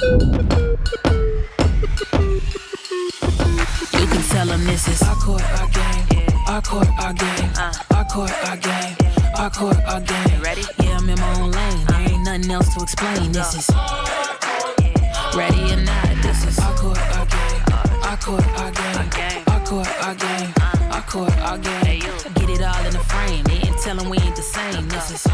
You can tell them this is our court, our game. Our court, our game. Our court, our game. Our court, our game. Ready? Yeah, I'm in my own lane. There ain't nothing else to explain. This is ready or not. This is our court, our game. Our court, our game. Our court, our game. Our court, our game. Get it all in the frame. They ain't telling we ain't the same. This is.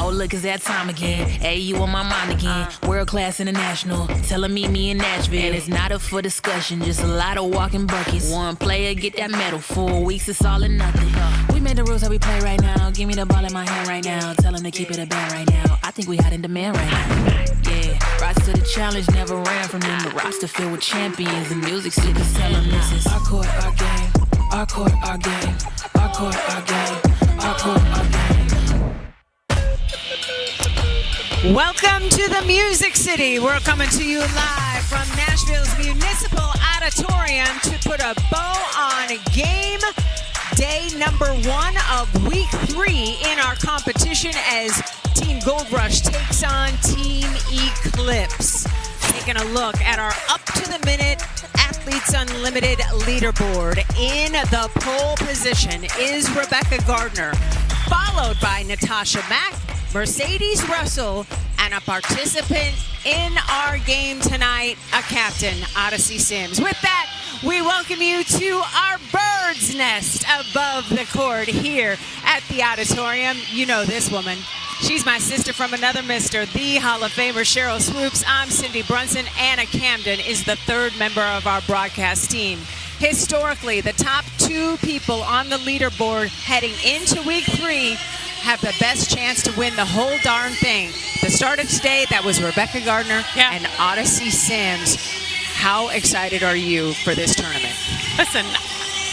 Oh, look, it's that time again. Hey, you on my mind again. World class international. Tell 'em meet me in Nashville. And it's not up for discussion, just a lot of walking buckets. One player get that medal. 4 weeks, it's all or nothing. We made the rules that we play right now. Give me the ball in my hand right now. Tell 'em to keep it a band right now. I think we hot in demand right now. Yeah, rise to the challenge, never ran from them. The roster filled with champions. The music still can tell 'em this is our court, our game. Our court, our game. Our court, our game. Our court, our game. Welcome to the Music City. We're coming to you live from Nashville's Municipal Auditorium to put a bow on game day number 1 of week 3 in our competition as Team Gold Rush takes on Team Eclipse. Taking a look at our up-to-the-minute Athletes Unlimited leaderboard. In the pole position is Rebecca Gardner, followed by Natasha Mack, Mercedes Russell, and a participant in our game tonight, a captain, Odyssey Sims. With that, we welcome you to our bird's nest above the court here at the auditorium. You know this woman. She's my sister from another mister, the Hall of Famer Cheryl Swoops. I'm Cindy Brunson. Anna Camden is the 3rd member of our broadcast team. Historically, the top 2 people on the leaderboard heading into week 3 have the best chance to win the whole darn thing. The start of today, that was Rebecca Gardner and Odyssey Sims. How excited are you for this tournament? Listen,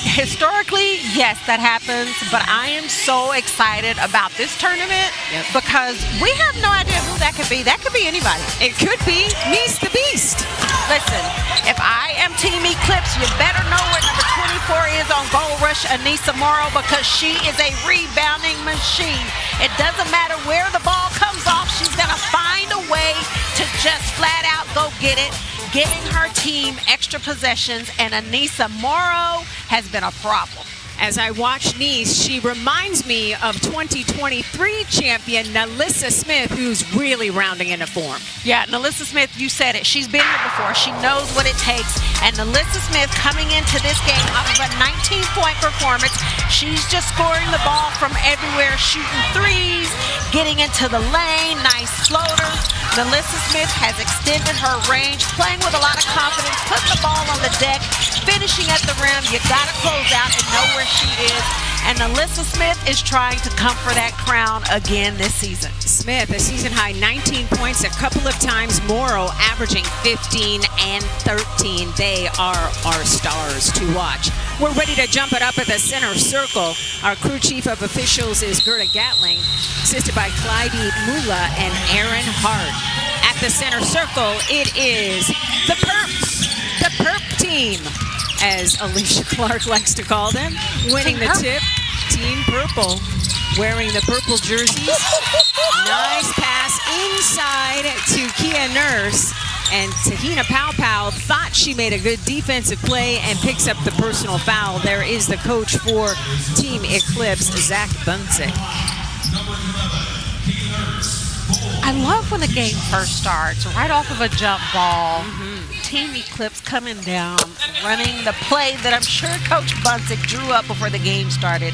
historically, yes, that happens, but I am so excited about this tournament because we have no idea who that could be. That could be anybody. It could be Niece the Beast. Listen, if I am Team Eclipse, you better know where number 24 is on Gold Rush, Anissa Morrow, because she is a rebounding machine. It doesn't matter where the ball comes off, she's going to find a way to just flat out go get it, giving her team extra possessions, and Anissa Morrow has been a problem. As I watch Niece, she reminds me of 2023 champion Nalissa Smith, who's really rounding into form. Yeah, Nalissa Smith, you said it. She's been here before. She knows what it takes. And Nalissa Smith coming into this game off of a 19-point performance. She's just scoring the ball from everywhere, shooting threes, getting into the lane, nice floaters. Nalissa Smith has extended her range, playing with a lot of confidence, putting the ball on the deck, finishing at the rim. You got to close out and know where she is. And Nalissa Smith is trying to come for that crown again this season. Smith, a season high 19 points a couple of times. Morrow averaging 15 and 13. They are our stars to watch. We're ready to jump it up at the center circle. Our crew chief of officials is Gerda Gatling, assisted by Clyde Mula and Aaron Hart. At the center circle, it is the Perps, the Perp team, as Alicia Clark likes to call them, winning the tip. Team Purple, wearing the purple jerseys. Nice pass inside to Kia Nurse, and Tahina Pow Pow thought she made a good defensive play and picks up the personal foul. There is the coach for Team Eclipse, Zach Bunsick. I love when the game first starts, right off of a jump ball. Team Eclipse coming down, running the play that I'm sure Coach Bunsick drew up before the game started,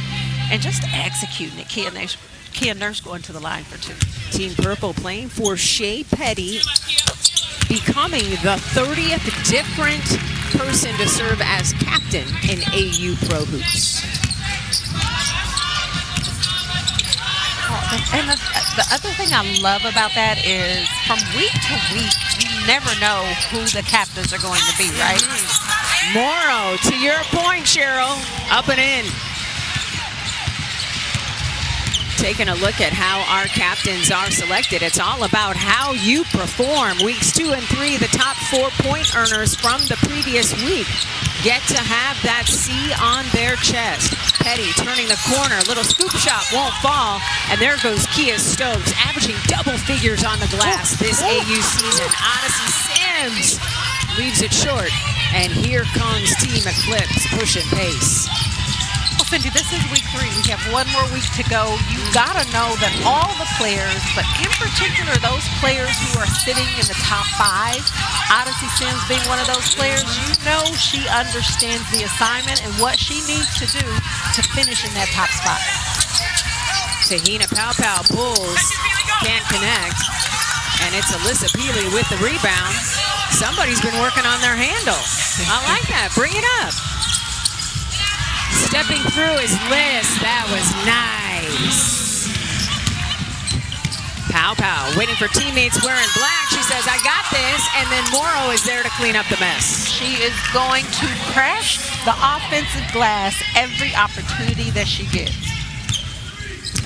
and just executing it. Kia Nurse going to the line for 2. Team Purple playing for Shea Petty, becoming the 30th different person to serve as captain in AU Pro Hoops. And the other thing I love about that is from week to week, you never know who the captains are going to be, right? Morrow, to your point, Cheryl, up and in. Taking a look at how our captains are selected. It's all about how you perform. Weeks 2 and 3, the top 4-point earners from the previous week get to have that C on their chest. Petty turning the corner, little scoop shot won't fall, and there goes Kia Stokes, averaging double figures on the glass this AU season. Odyssey Sims leaves it short, and here comes Team Eclipse pushing pace. Well, Cindy, this is week 3. We have one more week to go. You gotta know that all the players, but in particular those players who are sitting in the top 5, Odyssey Sims being one of those players, you know she understands the assignment and what she needs to do to finish in that top spot. Tahina Pow pulls, can't connect, and it's Alyssa Peely with the rebound. Somebody's been working on their handle. I like that. Bring it up. Stepping through is Liz. That was nice. Pow waiting for teammates wearing black. She says, I got this. And then Morrow is there to clean up the mess. She is going to crash the offensive glass every opportunity that she gets.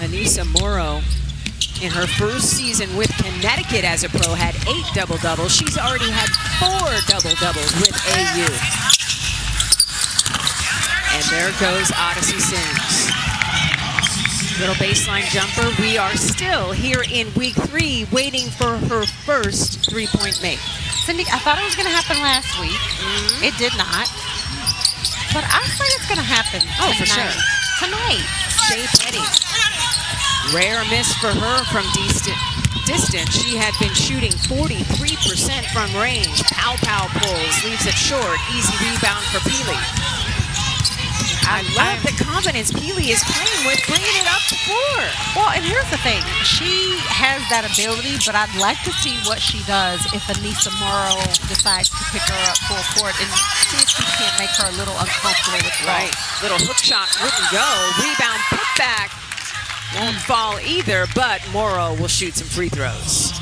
Anissa Morrow, in her first season with Connecticut as a pro, had 8 double-doubles. She's already had 4 double-doubles with AU. And there goes Odyssey Sims. Little baseline jumper. We are still here in week 3 waiting for her first 3-point make. Cindy, I thought it was going to happen last week. It did not. But I say it's going to happen Oh, for sure. Tonight. Shea Petty. Rare miss for her from distance. She had been shooting 43% from range. Pow pulls, leaves it short. Easy rebound for Peely. I love the confidence Peely is playing with, bringing it up to 4. Well, and here's the thing. She has that ability, but I'd like to see what she does if Anissa Morrow decides to pick her up full court and see if she can't make her a little uncomfortable with the ball. Right. Little hook shot wouldn't go. Rebound put back. Won't fall either, but Morrow will shoot some free throws.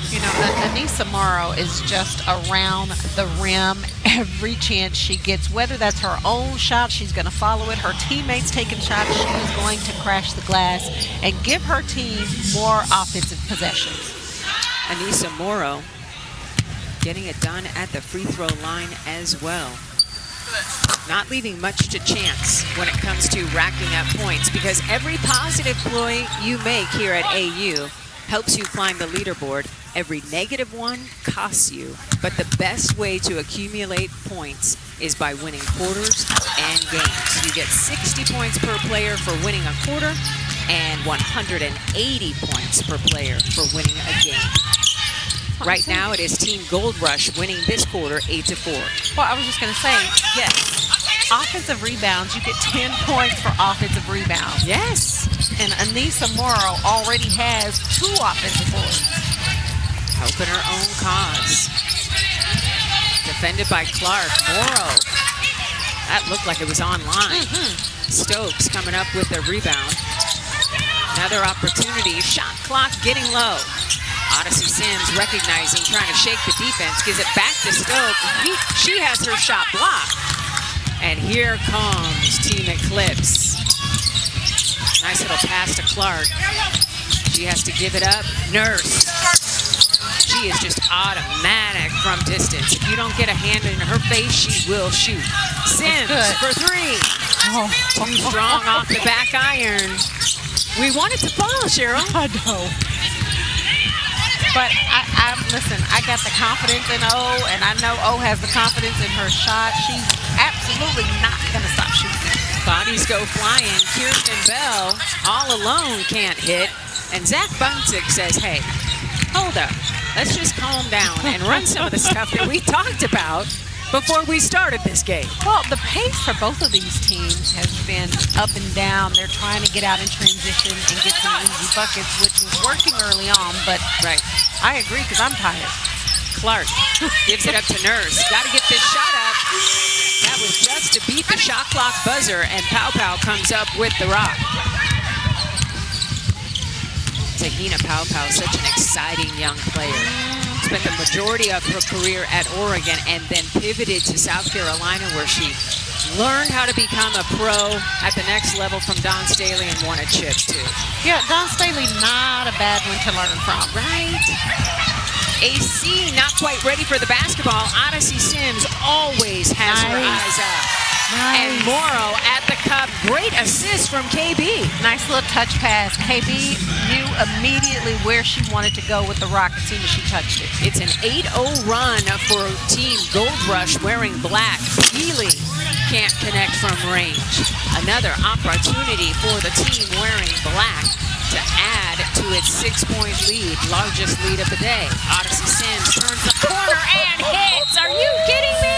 You know, Anissa Morrow is just around the rim every chance she gets. Whether that's her own shot, she's going to follow it. Her teammates taking shots, she is going to crash the glass and give her team more offensive possessions. Anissa Morrow getting it done at the free throw line as well. Not leaving much to chance when it comes to racking up points, because every positive play you make here at AU helps you climb the leaderboard. Every negative one costs you. But the best way to accumulate points is by winning quarters and games. You get 60 points per player for winning a quarter and 180 points per player for winning a game. Right now it is Team Gold Rush winning this quarter 8-4. Well, I was just going to say, yes, offensive rebounds, you get 10 points for offensive rebounds. Yes. And Anissa Morrow already has 2 offensive boards. Helping her own cause. Defended by Clark. Morrow. That looked like it was online. Stokes coming up with the rebound. Another opportunity. Shot clock getting low. Odyssey Sims recognizing, trying to shake the defense. Gives it back to Stokes. She has her shot blocked. And here comes Team Eclipse. Nice little pass to Clark. She has to give it up. Nurse. She is just automatic from distance. If you don't get a hand in her face, she will shoot. Sims for 3. Too strong off the back iron. We want it to fall, Cheryl. I know. But listen, I got the confidence in O, and I know O has the confidence in her shot. She's absolutely not going to stop shooting. Bodies go flying. Kirsten Bell all alone can't hit. And Zach Bunsick says, hey, hold up. Let's just calm down and run some of the stuff that we talked about before we started this game. Well, the pace for both of these teams has been up and down. They're trying to get out in transition and get some easy buckets, which was working early on, but right. I agree because I'm tired. Clark gives it up to Nurse. Got to get this shot up. That was just to beat the shot clock buzzer, and Pow comes up with the rock. Tahina Pow, such an exciting young player. Spent the majority of her career at Oregon and then pivoted to South Carolina, where she learned how to become a pro at the next level from Dawn Staley and won a chip too. Yeah, Dawn Staley, not a bad one to learn from. Right? AC not quite ready for the basketball. Odyssey Sims always has her eyes up. And Morrow at the cup. Great assist from KB. Nice little touch pass. KB knew immediately where she wanted to go with the rock as soon as she touched it. It's an 8-0 run for Team Gold Rush wearing black. Healy can't connect from range. Another opportunity for the team wearing black to add to its 6-point lead, largest lead of the day. Odyssey Sims turns the corner and hits. Are you kidding me?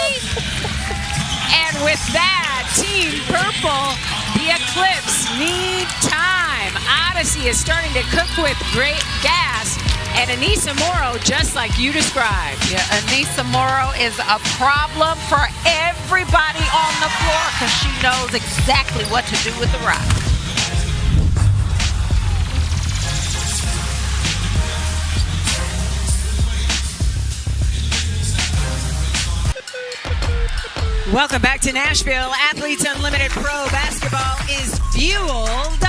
And with that, Team Purple, the Eclipse need time. Odyssey is starting to cook with great gas. And Anissa Morrow, just like you described. Yeah, Anissa Morrow is a problem for everybody on the floor because she knows exactly what to do with the rock. Welcome back to Nashville. Athletes Unlimited Pro Basketball is fueled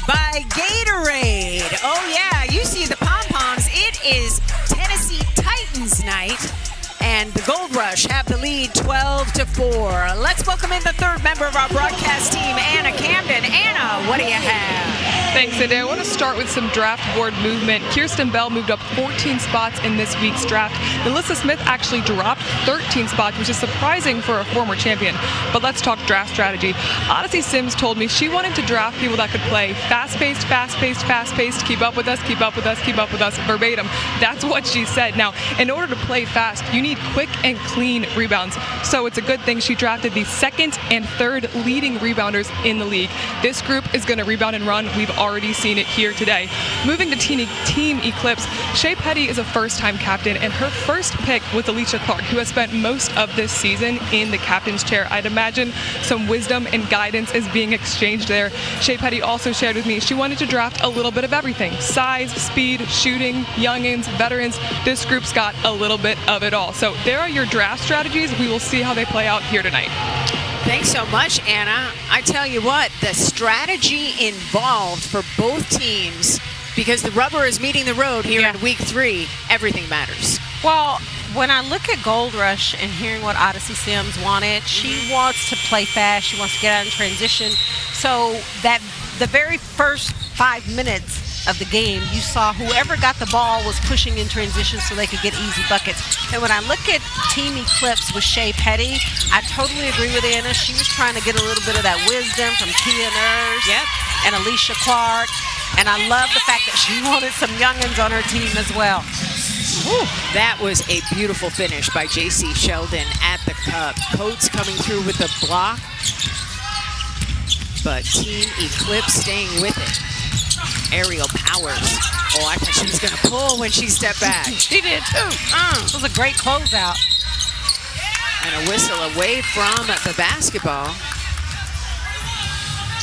by Gatorade. Oh yeah, you see the pom-poms. It is Tennessee Titans night, and the Gold Rush have the lead 12-4. Let's welcome in the third member of our broadcast team, Anna Camden. Anna, what do you have? Thanks, Cindy. I want to start with some draft board movement. Kirsten Bell moved up 14 spots in this week's draft. Melissa Smith actually dropped 13 spots, which is surprising for a former champion. But let's talk draft strategy. Odyssey Sims told me she wanted to draft people that could play fast-paced, fast-paced, fast-paced, keep up with us, keep up with us, keep up with us, verbatim. That's what she said. Now, in order to play fast, you need quick and clean rebounds. So it's a good thing she drafted the second and third leading rebounders in the league. This group is going to rebound and run. We've already seen it here today. Moving to Team Eclipse, Shea Petty is a first-time captain, and her first pick was Alicia Clark, who has spent most of this season in the captain's chair. I'd imagine some wisdom and guidance is being exchanged there. Shea Petty also shared with me she wanted to draft a little bit of everything. Size, speed, shooting, youngins, veterans. This group's got a little bit of it all. So there are your draft strategies. We will see how they play out here tonight. Thanks so much, Anna. I tell you what, the strategy involved for both teams, because the rubber is meeting the road here in week 3, everything matters. Well, when I look at Gold Rush and hearing what Odyssey Sims wanted, she wants to play fast. She wants to get out in transition. So that the very first 5 minutes of the game, you saw whoever got the ball was pushing in transition so they could get easy buckets. And when I look at Team Eclipse with Shea Petty, I totally agree with Anna. She was trying to get a little bit of that wisdom from Tia Nurse and Alicia Clark. And I love the fact that she wanted some youngins on her team as well. Whew. That was a beautiful finish by J.C. Sheldon at the cup. Coates coming through with the block, but Team Eclipse staying with it. Aerial powers. Oh, I thought she was going to pull when she stepped back. She did too. It was a great closeout. And a whistle away from the basketball.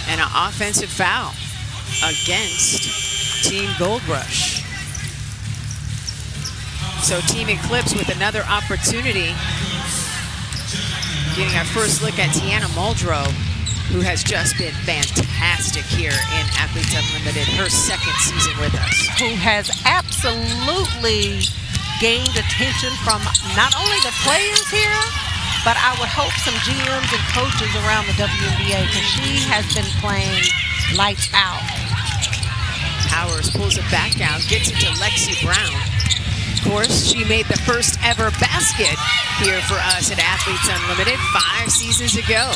And an offensive foul against Team Gold Rush. So Team Eclipse with another opportunity. Getting our first look at Tiana Muldrow, who has just been fantastic here in Athletes Unlimited, her second season with us. Who has absolutely gained attention from not only the players here, but I would hope some GMs and coaches around the WNBA, because she has been playing lights out. Powers pulls it back out, gets it to Lexi Brown. Of course, she made the first ever basket here for us at Athletes Unlimited 5 seasons ago.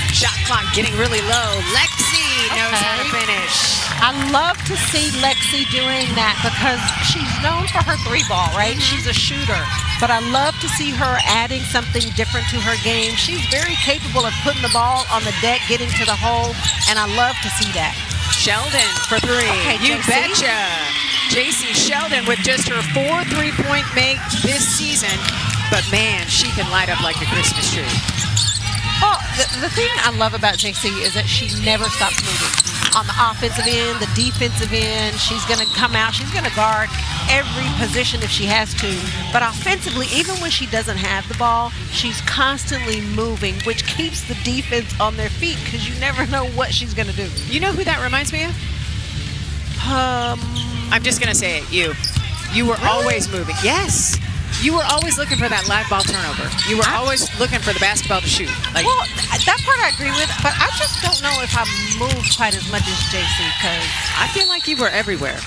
Shot clock getting really low. Lexi knows how to finish. I love to see Lexi doing that because she's known for her 3-ball, right? She's a shooter. But I love to see her adding something different to her game. She's very capable of putting the ball on the deck, getting to the hole, and I love to see that. Sheldon for 3. Okay, you JC. betcha. J.C. Sheldon with just her 4 3-point make this season. But man, she can light up like a Christmas tree. Well, the thing I love about JC is that she never stops moving. On the offensive end, the defensive end, she's going to come out, she's going to guard. every possession if she has to. But offensively, even when she doesn't have the ball, she's constantly moving, which keeps the defense on their feet because you never know what she's going to do. You know who that reminds me of? I'm just going to say it. You were always moving. Yes. You were always looking for that live ball turnover. You were always looking for the basketball to shoot. Like, well, that part I agree with, but I just don't know if I moved quite as much as JC because I feel like you were everywhere.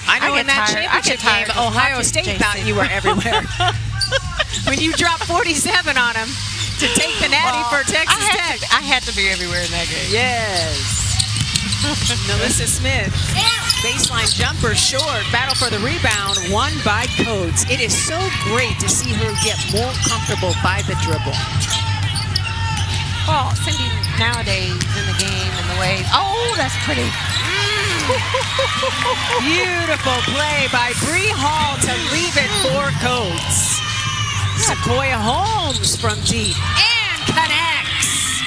I know in get that tired. I get championship game, tired of Ohio watching State JC. thought you were everywhere. When you dropped 47 on them to take the natty for Texas Tech. I had to be everywhere in that game. Yes. Melissa Smith, baseline jumper short, battle for the rebound, won by Coates. It is so great to see her get more comfortable by the dribble. Well, Cindy nowadays in the game and the way, oh, that's pretty. Beautiful play by Bree Hall to leave it for Coates. Sequoia Holmes from deep and connects.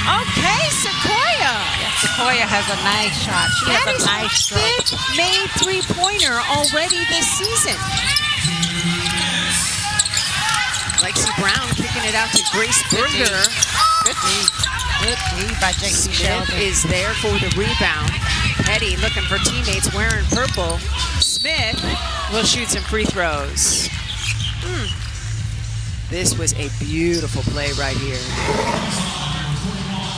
Okay, Sequoia. Yeah, Sequoia has a nice shot. She That has is a nice her stroke. fifth made three-pointer already this season. Lexi Brown kicking it out to Grace Berger. Good D. Good D by JC Smith Sheldon. is there for the rebound. Petty looking for teammates wearing purple. Smith will shoot some free throws. This was a beautiful play right here.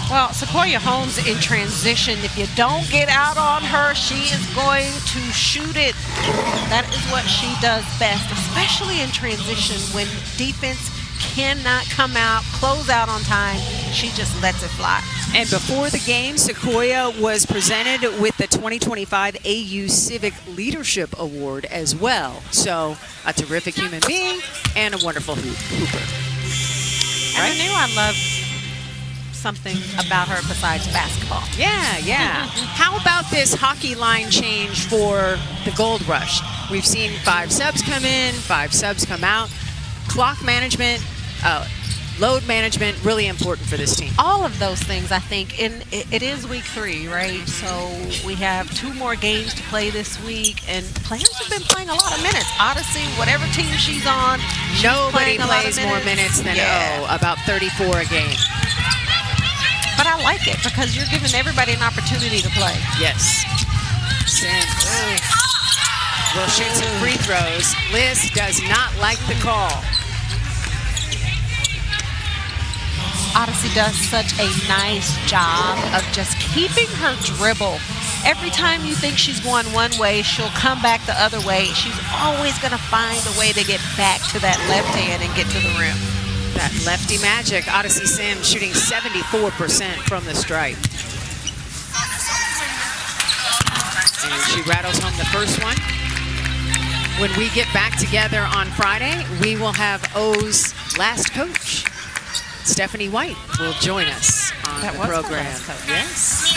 Well, Sequoia Holmes in transition, if you don't get out on her, she is going to shoot it. That is what she does best, especially in transition when defense cannot come out, close out on time. She just lets it fly. And before the game, Sequoia was presented with the 2025 AU Civic Leadership Award as well. So a terrific human being and a wonderful hooper. And I knew I loved something about her besides basketball. Yeah. How about this hockey line change for the Gold Rush? We've seen 5 subs come in, 5 subs come out. Clock management, load management, really important for this team. All of those things, I think, and it is week 3, right? So we have 2 more games to play this week, and players have been playing a lot of minutes. Odyssey, whatever team she's on, Nobody playing a lot of plays more minutes than about 34 a game. But I like it because you're giving everybody an opportunity to play. Yes. Sims will shoot some free throws. Liz does not like the call. Odyssey does such a nice job of just keeping her dribble. Every time you think she's going one way, she'll come back the other way. She's always going to find a way to get back to that left hand and get to the rim. That lefty magic. Odyssey Sims shooting 74% from the stripe. And she rattles home the first one. When we get back together on Friday, we will have O's last coach. Stephanie White will join us on the program. Yes.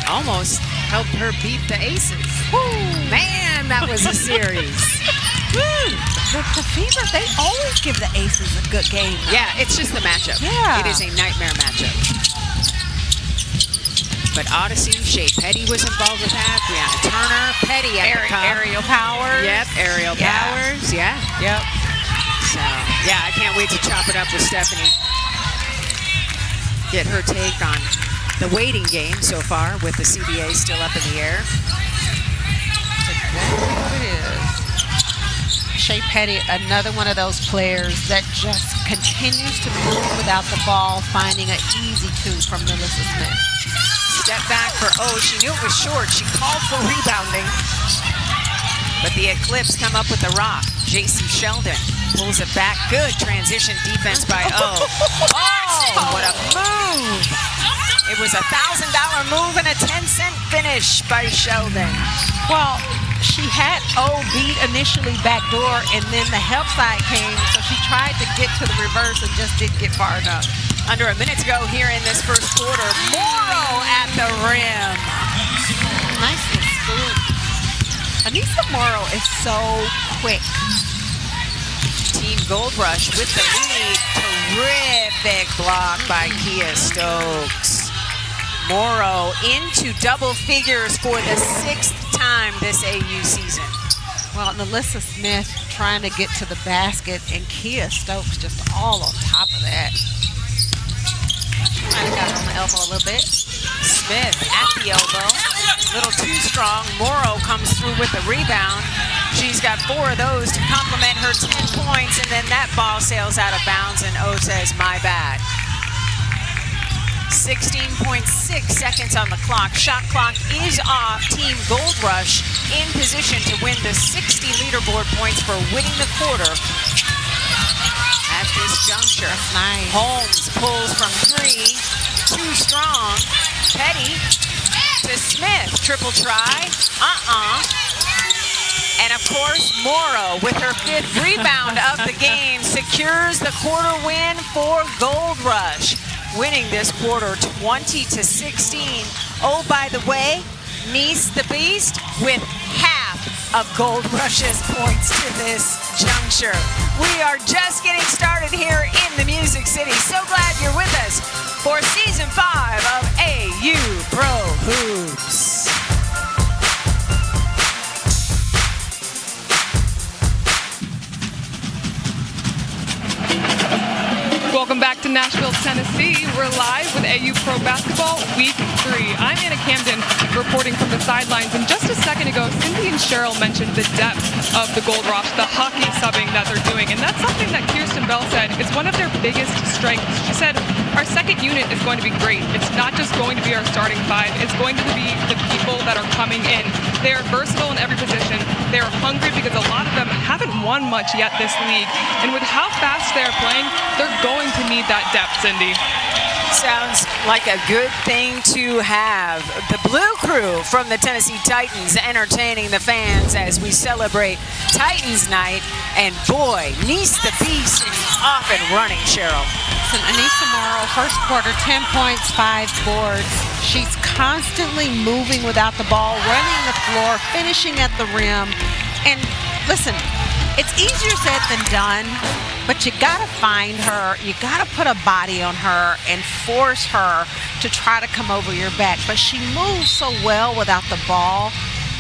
Almost helped her beat the Aces. Woo. Man, that was a series. Woo. The Fever, they always give the Aces a good game. Yeah, it's just the matchup. Yeah. It is a nightmare matchup. But Odyssey, Shea Petty was involved with that. Brianna Turner, Petty at the cup. Aerial Powers. Yep, Aerial Powers. Yeah. Yep. So, yeah, I can't wait to chop it up with Stephanie. Get her take on the waiting game so far with the CBA still up in the air. That's exactly what it is. Shea Petty, another one of those players that just continues to move without the ball, finding an easy 2 from Melissa Smith. Step back for She knew it was short. She called for rebounding. But the Eclipse come up with the rock. JC Sheldon pulls it back. Good transition defense by O. Oh, what a move. It was a $1,000 move and a 10-cent finish by Sheldon. Well, she had O beat initially backdoor, and then the help side came, so she tried to get to the reverse and just didn't get far enough. Under a minute to go here in this first quarter. Morrow at the rim. Nicely scored. Anissa Morrow is so quick. Team Gold Rush with the lead. Terrific block by Kia Stokes. Morrow into double figures for the 6th time this AU season. Well, Alyssa Smith trying to get to the basket, and Kia Stokes just all on top of that. Might have got on the elbow a little bit. Smith at the elbow, a little too strong. Morrow comes through with the rebound. She's got 4 of those to complement her 10 points, and then that ball sails out of bounds, and O says, my bad. 16.6 seconds on the clock. Shot clock is off. Team Gold Rush in position to win the 60 leaderboard points for winning the quarter. At this juncture, Nice. Holmes pulls from 3, too strong. Petty to Smith, triple try. And of course, Morrow with her 5th rebound of the game secures the quarter win for Gold Rush, winning this quarter 20-16. Oh, by the way, Nice the Beast with half of Gold Rush's points to this juncture. We are just getting started here in the Music City. So glad you're with us for Season 5 of AU Pro Hoops. Welcome back to Nashville, Tennessee. We're live with AU Pro Basketball Week 3. I'm Anna Camden reporting from the sidelines. And just a second ago, Cindy and Cheryl mentioned the depth of the Gold Rush, the hockey subbing that they're doing. And that's something that Kirsten Bell said is one of their biggest strengths. She said, our second unit is going to be great. It's not just going to be our starting 5. It's going to be the people that are coming in. They are versatile in every position. They are hungry because a lot of them haven't won much yet this league. And with how fast they're playing, they're going to need that depth, Cindy. Sounds like a good thing to have. The Blue Crew from the Tennessee Titans entertaining the fans as we celebrate Titans night. And boy, Nice the Beast is off and running, Cheryl. Listen, Anissa Morrow, first quarter, 10 points, 5 boards. She's constantly moving without the ball, running the floor, finishing at the rim. And listen, it's easier said than done, but you gotta find her, you gotta put a body on her and force her to try to come over your back. But she moves so well without the ball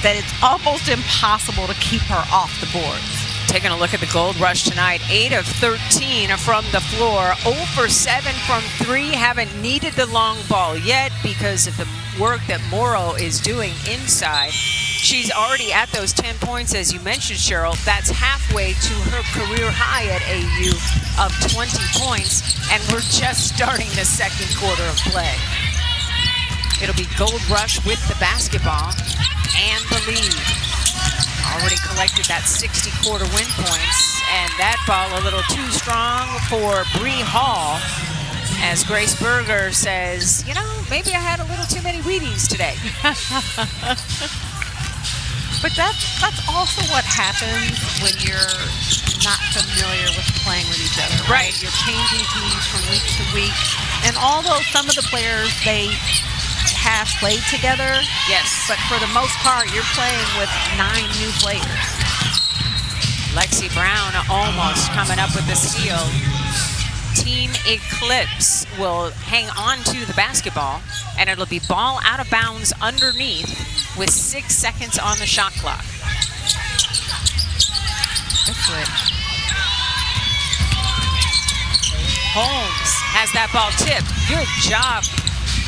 that it's almost impossible to keep her off the boards. Taking a look at the Gold Rush tonight, 8 of 13 from the floor, 0 for 7 from 3, haven't needed the long ball yet because of the work that Morrow is doing inside. She's already at those 10 points, as you mentioned, Cheryl. That's halfway to her career high at AU of 20 points, and we're just starting the second quarter of play. It'll be Gold Rush with the basketball and the lead. Already collected that 60 quarter win points, and that ball a little too strong for Bree Hall. As Grace Berger says, you know, maybe I had a little too many Wheaties today. But that's also what happens when you're not familiar with playing with each other, right? You're changing teams from week to week. And although some of the players, they have played together, yes, but for the most part, you're playing with 9 new players. Lexi Brown almost coming up with the steal. Team Eclipse will hang on to the basketball, and it'll be ball out of bounds underneath with 6 seconds on the shot clock. Holmes has that ball tipped. Good job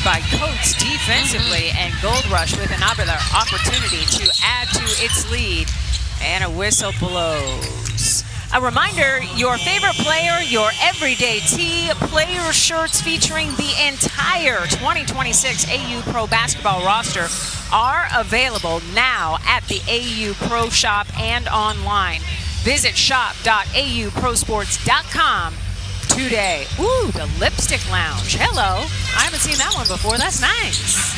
by Coates defensively, and Gold Rush with another opportunity to add to its lead, and a whistle blows. A reminder, your favorite player, your everyday tee, player shirts featuring the entire 2026 AU Pro Basketball roster are available now at the AU Pro Shop and online. Visit shop.auprosports.com today. Ooh, the Lipstick Lounge. Hello. I haven't seen that one before. That's nice.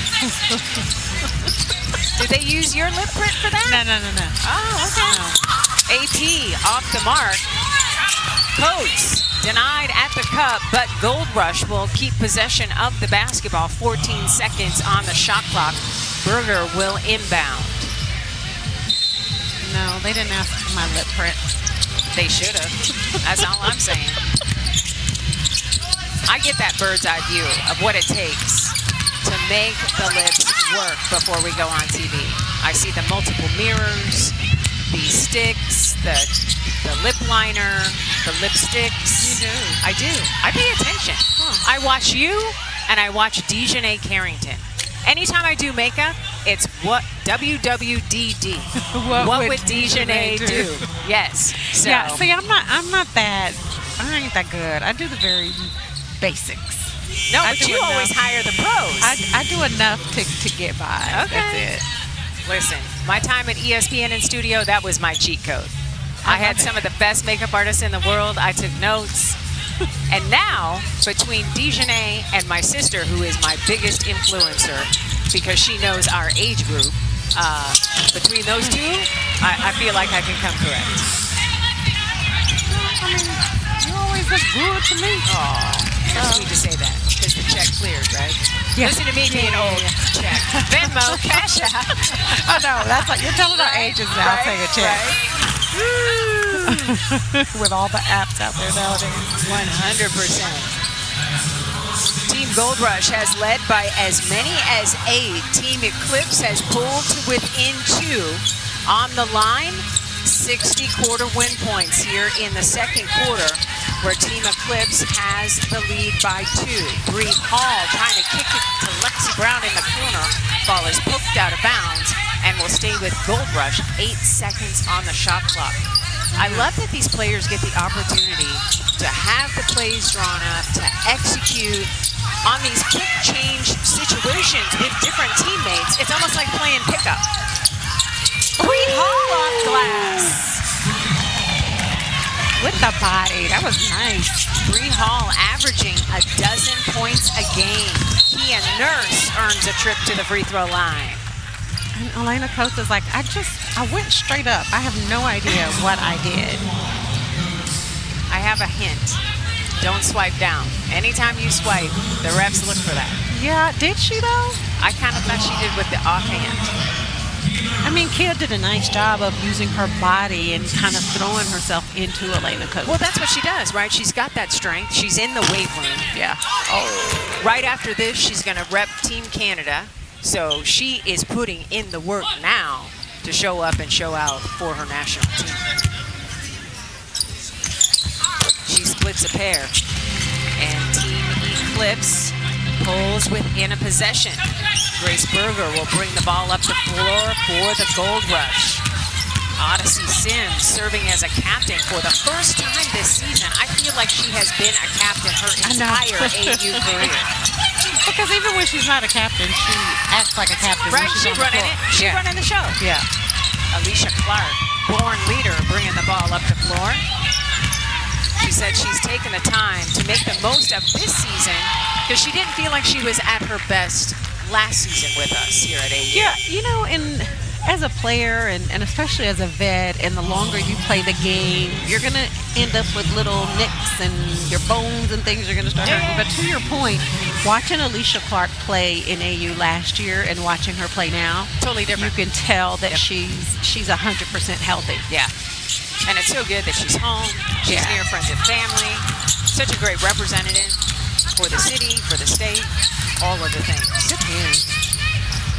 Did they use your lip print for that? No. Oh, okay. No. AP off the mark. Coates denied at the cup, but Gold Rush will keep possession of the basketball. 14 seconds on the shot clock. Berger will inbound. No, they didn't ask for my lip print. They should have. That's all I'm saying. I get that bird's eye view of what it takes. to make the lips work before we go on TV. I see the multiple mirrors, the sticks, the lip liner, the lipsticks. You do. I do. I pay attention. I watch you and I watch Dejanay Carrington. Anytime I do makeup, it's what WWDD. What would Dejanay do? Yes. So. Yeah. See, I ain't that good. I do the very basics. No, I but do you enough. always hire the pros. I do enough to get by. Okay. That's it. Listen, my time at ESPN in studio, that was my cheat code. I had some of the best makeup artists in the world. I took notes. And now, between Dejanay and my sister, who is my biggest influencer, because she knows our age group, between those two, I feel like I can come correct. I mean, you always look good to me. Aw, that's sweet to say that, because the check cleared, right? Yeah. Listen to me being old. Check. Venmo, Cash App. Oh no, that's like you're telling our ages now. Take a check. With all the apps out there nowadays. 100%. Team Gold Rush has led by as many as 8. Team Eclipse has pulled to within 2. On the line, 60 quarter win points here in the second quarter, where Team Eclipse has the lead by 2. Bree Hall trying to kick it to Lexi Brown in the corner. Ball is poked out of bounds and will stay with Gold Rush. 8 seconds on the shot clock. I love that these players get the opportunity to have the plays drawn up, to execute on these quick change situations with different teammates. It's almost like playing pickup. Bree Hall off glass. With the body, that was nice. Bree Hall averaging 12 points a game. Kia Nurse earns a trip to the free throw line. And Elena Costa's like, I went straight up. I have no idea what I did. I have a hint. Don't swipe down. Anytime you swipe, the refs look for that. Yeah, did she though? I kind of thought she did with the offhand. I mean, Kia did a nice job of using her body and kind of throwing herself into Elena Costa. Well, that's what she does, right? She's got that strength. She's in the weight room. Yeah. Oh. Right after this, she's going to rep Team Canada. So she is putting in the work now to show up and show out for her national team. She splits a pair. And Team Eclipse pulls within a possession. Grace Berger will bring the ball up the floor for the Gold Rush. Odyssey Sims serving as a captain for the first time this season. I feel like she has been a captain her entire AU career. Because even when she's not a captain, she acts like a captain. Right, she's running it. She's running the show. Yeah. Alicia Clark, born leader, bringing the ball up the floor. She said she's taken the time to make the most of this season because she didn't feel like she was at her best last season with us here at AU. Yeah, you know, and as a player and especially as a vet, and the longer you play the game, you're going to end up with little nicks and your bones and things are going to start hurting. But to your point, watching Alicia Clark play in AU last year and watching her play now, totally different. You can tell that she's 100% healthy. Yeah. And it's so good that she's home. She's near friends and family. Such a great representative for the city, for the state, all of the things.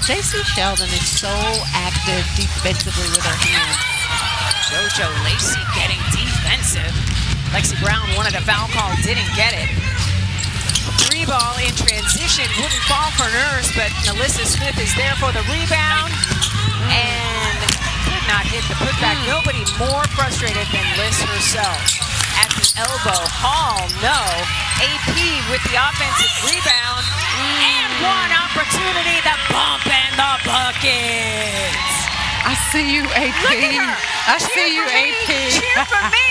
JC Sheldon is so active defensively with her hands. JoJo Lacey getting defensive. Lexi Brown wanted a foul call, didn't get it. Free ball in transition, wouldn't fall for Nurse, but Alyssa Smith is there for the rebound. And could not hit the putback. Nobody more frustrated than Liz herself. At the elbow, Hall, no. AP with the offensive rebound. And one opportunity, the bump and the bucket. I see you, AP. Look at her. I see you, AP. Cheer for me.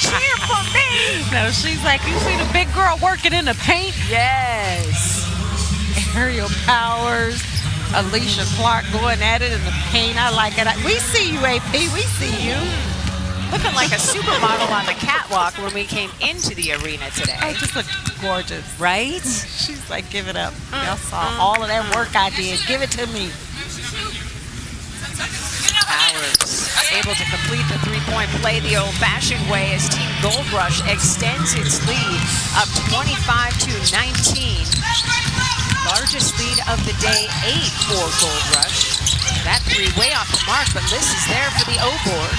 Cheer for me. No, she's like, you see the big girl working in the paint? Yes. Aerial Powers, Alicia Clark going at it in the paint. I like it. We see you, AP. We see you. Looking like a supermodel on the catwalk when we came into the arena today. I just look gorgeous. Right? She's like, give it up. Y'all saw all of that work I did. Give it to me. Powers able able to complete the three-point play the old-fashioned way as Team Gold Rush extends its lead up 25-19. Largest lead of the day, 8 for Gold Rush. That three way off the mark, but Liz is there for the O-board.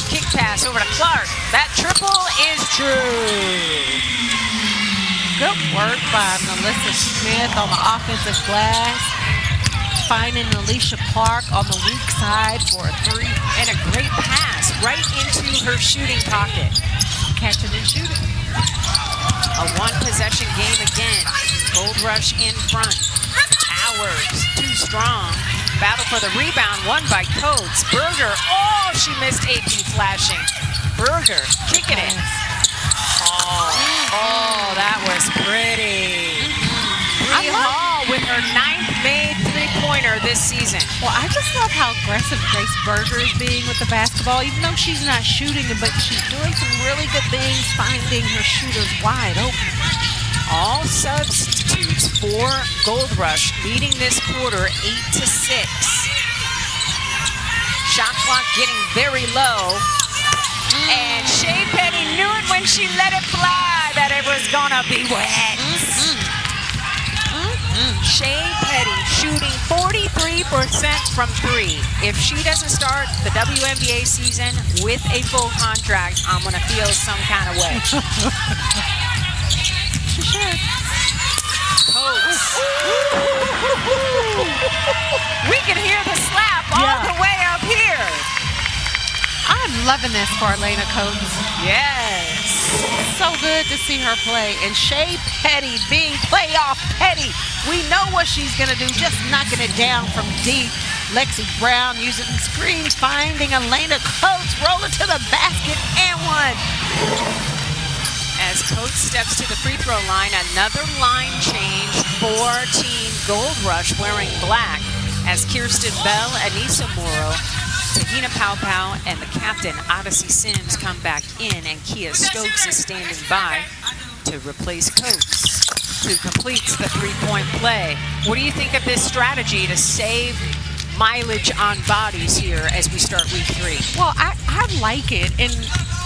Kick pass over to Clark. That triple is true. Good work by Melissa Smith on the offensive glass. Finding Alicia Clark on the weak side for a three. And a great pass right into her shooting pocket. Catching and shooting. A one-possession game again. Gold Rush in front. Hours, too strong. Battle for the rebound, won by Coates. Berger, oh, she missed AP flashing. Berger, kicking it. Oh, that was pretty. Bree Hall with her 9th made three-pointer this season. Well, I just love how aggressive Grace Berger is being with the basketball, even though she's not shooting, but she's doing some really good things, finding her shooters wide open. All substitutes for Gold Rush, leading this quarter 8-6. Shot clock getting very low. And Shea Petty knew it when she let it fly that it was gonna be wet. Shea Petty shooting 43% from three. If she doesn't start the WNBA season with a full contract, I'm gonna feel some kind of way. She should. Coates. We can hear the slap all the way up here. I'm loving this for Elena Coates. Yes. So good to see her play. And Shea Petty being playoff Petty. We know what she's going to do, just knocking it down from deep. Lexi Brown using the screen, finding Elena Coates, rolling to the basket, and one. As Coates steps to the free throw line, another line change for Team Gold Rush wearing black as Kirsten Bell, Anissa Morrow, Tahina Paupau, and the captain, Odyssey Sims, come back in, and Kia Stokes is standing by to replace Coates, who completes the three-point play. What do you think of this strategy to save mileage on bodies here as we start week 3? Well, I like it, and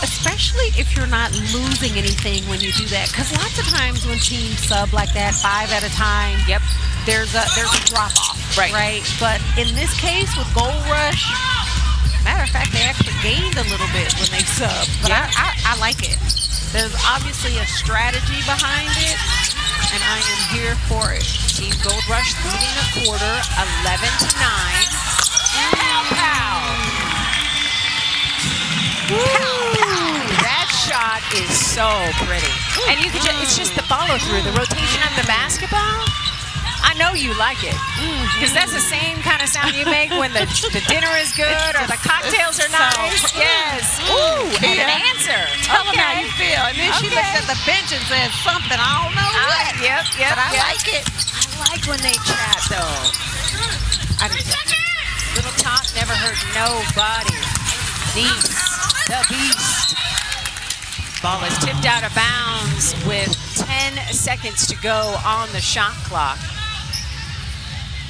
especially if you're not losing anything when you do that, because lots of times when teams sub like that, 5 at a time, there's a drop-off, right? But in this case with Gold Rush, matter of fact, they actually gained a little bit when they sub, but I like it. There's obviously a strategy behind it, and I am here for it. Team Gold Rush leading the quarter 11-9. Pow! That shot is so pretty. And you can it's just the follow through, the rotation of the basketball. I know you like it, because that's the same kind of sound you make when the dinner is good or the cocktails are nice. Yes. Ooh, and an answer. Tell them how you feel. And then she looks at the bench and says something, I don't know what. But I like it. I like when they chat, though. Little talk never hurt nobody. Nice, the beast. Ball is tipped out of bounds with 10 seconds to go on the shot clock.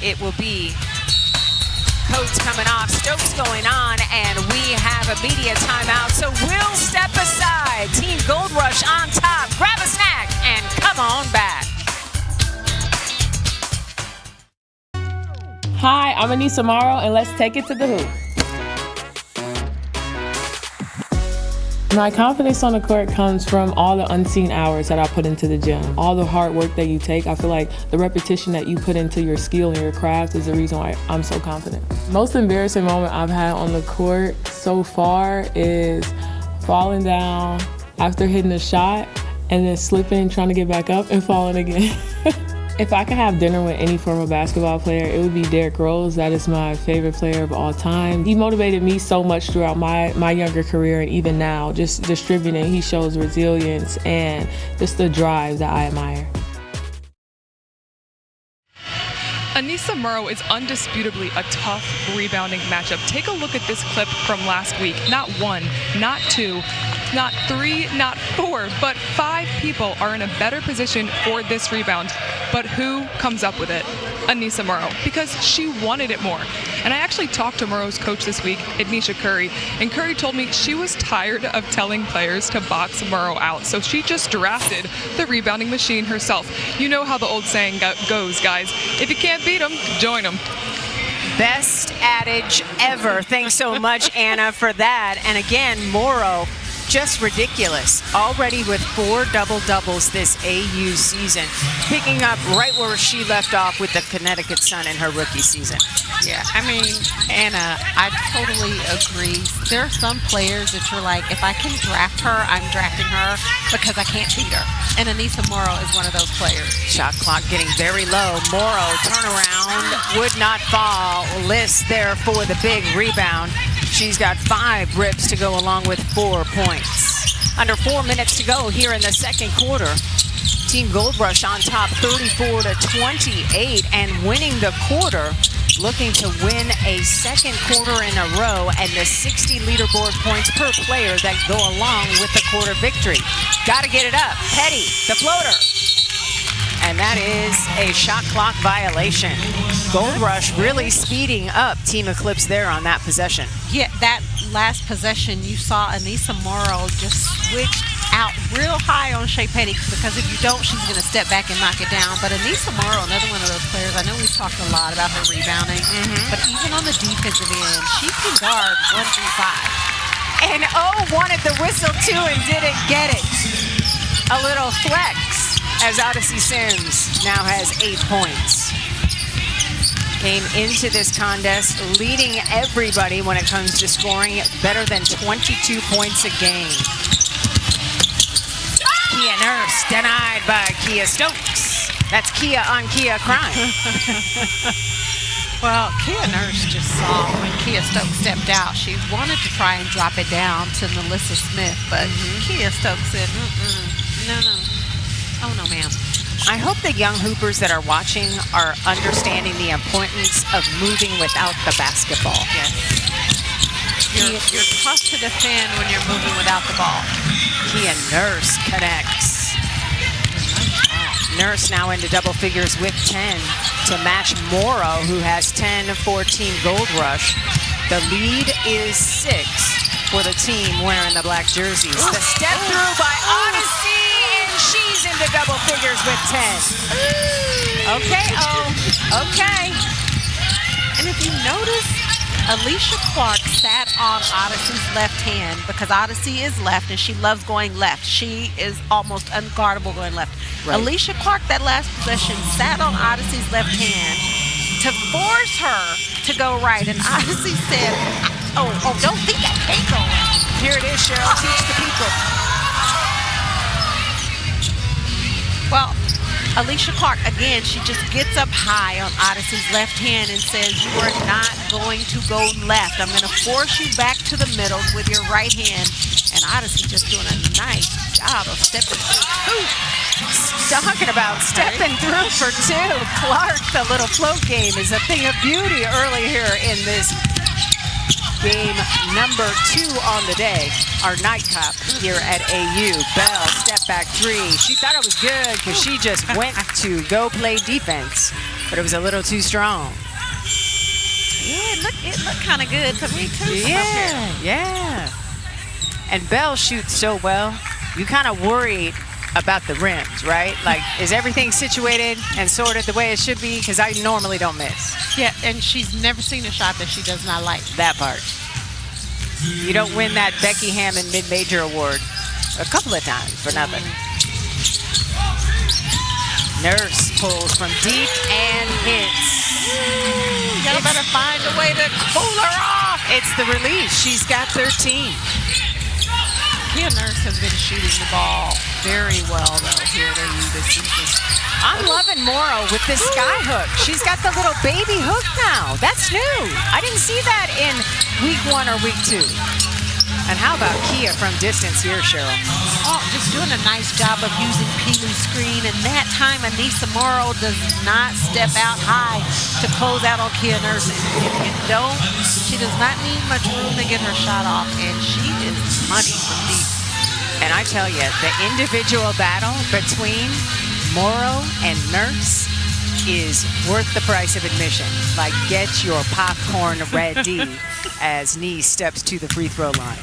It will be Coates coming off, Stokes going on, and we have a media timeout, so we'll step aside. Team Gold Rush on top. Grab a snack and come on back. Hi, I'm Anissa Morrow, and let's take it to the hoop. My confidence on the court comes from all the unseen hours that I put into the gym. All the hard work that you take, I feel like the repetition that you put into your skill and your craft is the reason why I'm so confident. Most embarrassing moment I've had on the court so far is falling down after hitting a shot and then slipping, trying to get back up and falling again. If I could have dinner with any former basketball player, it would be Derrick Rose. That is my favorite player of all time. He motivated me so much throughout my younger career, and even now, just distributing, he shows resilience and just the drive that I admire. Anissa Morrow is undisputably a tough rebounding matchup. Take a look at this clip from last week. Not one, not two, not 3, not 4, but 5 people are in a better position for this rebound. But who comes up with it? Anissa Morrow, because she wanted it more. And I actually talked to Morrow's coach this week, Ednisha Curry, and Curry told me she was tired of telling players to box Morrow out, so she just drafted the rebounding machine herself. You know how the old saying goes, guys. If you can't beat them, join them. Best adage ever. Thanks so much, Anna, for that. And again, Morrow, just ridiculous. Already with 4 double-doubles this AU season, picking up right where she left off with the Connecticut Sun in her rookie season. Yeah, I mean, Anna, I totally agree. There are some players that you're like, if I can draft her, I'm drafting her because I can't beat her. And Anissa Morrow is one of those players. Shot clock getting very low. Morrow, turnaround, would not fall. Liss there for the big rebound. She's got 5 rips to go along with 4 points. Under 4 minutes to go here in the second quarter. Team Gold Rush on top 34-28 and winning the quarter, looking to win a second quarter in a row and the 60 leaderboard points per player that go along with the quarter victory. Got to get it up. Petty, the floater. And that is a shot clock violation. Gold Rush really speeding up Team Eclipse there on that possession. Yeah, that last possession, you saw Anissa Morrow just switched out real high on Shea Petty, because if you don't, she's going to step back and knock it down. But Anissa Morrow, another one of those players, I know we've talked a lot about her rebounding, but even on the defensive end, she can guard 1 through 5. And wanted the whistle too and didn't get it. A little flex as Odyssey Sims now has 8 points. Came into this contest leading everybody when it comes to scoring, better than 22 points a game. Kia Nurse denied by Kia Stokes. That's Kia on Kia crime. Well, Kia Nurse just saw when Kia Stokes stepped out, she wanted to try and drop it down to Melissa Smith, but Kia Stokes said, no. Oh, no, ma'am. I hope the young hoopers that are watching are understanding the importance of moving without the basketball. Yes. You're tough to defend when you're moving without the ball. Kia Nurse connects. Nurse now into double figures with 10 to match Morrow, who has 10 for Team Gold Rush. The lead is 6 for the team wearing the black jerseys. The step through by Odyssey, and she's into double figures with 10. Okay, okay. And if you notice, Alicia Clark sat on Odyssey's left hand because Odyssey is left and she loves going left. She is almost unguardable going left. Right. Alicia Clark, that last possession, sat on Odyssey's left hand to force her to go right. And Odyssey said, oh, don't think I can't go. Here it is, Cheryl. Teach the people. Well, Alicia Clark, again, she just gets up high on Odyssey's left hand and says, you are not going to go left. I'm going to force you back to the middle with your right hand. And Odyssey just doing a nice job of stepping through. Talking about stepping through for 2. Clark, the little float game, is a thing of beauty early here in this game number 2 on the day. Our night cup here at AU. Bell, step back 3. She thought it was good because she just went to go play defense, but it was a little too strong. Yeah, it looked kind of good to me too. Yeah. And Bell shoots so well, you kind of worried about the rims, right? Like, is everything situated and sorted the way it should be? Because I normally don't miss. Yeah, and she's never seen a shot that she does not like. That part. You don't win that Becky Hammond Mid-Major Award a couple of times for nothing. Nurse pulls from deep and hits. Y'all better find a way to pull her off. It's the release. She's got 13. Kia Nurse has been shooting the ball very well, though, here at AU this season. I'm loving Morrow with this sky hook. She's got the little baby hook now. That's new. I didn't see that in week 1 or week 2. And how about Kia from distance here, Cheryl? Oh, just doing a nice job of using Peely's screen. And that time, Anissa Morrow does not step out high to close out on Kia Nurse. And she does not need much room to get her shot off. And she is money from deep. And I tell you, the individual battle between Morrow and Nurse is worth the price of admission. Like, get your popcorn ready as Nee steps to the free throw line.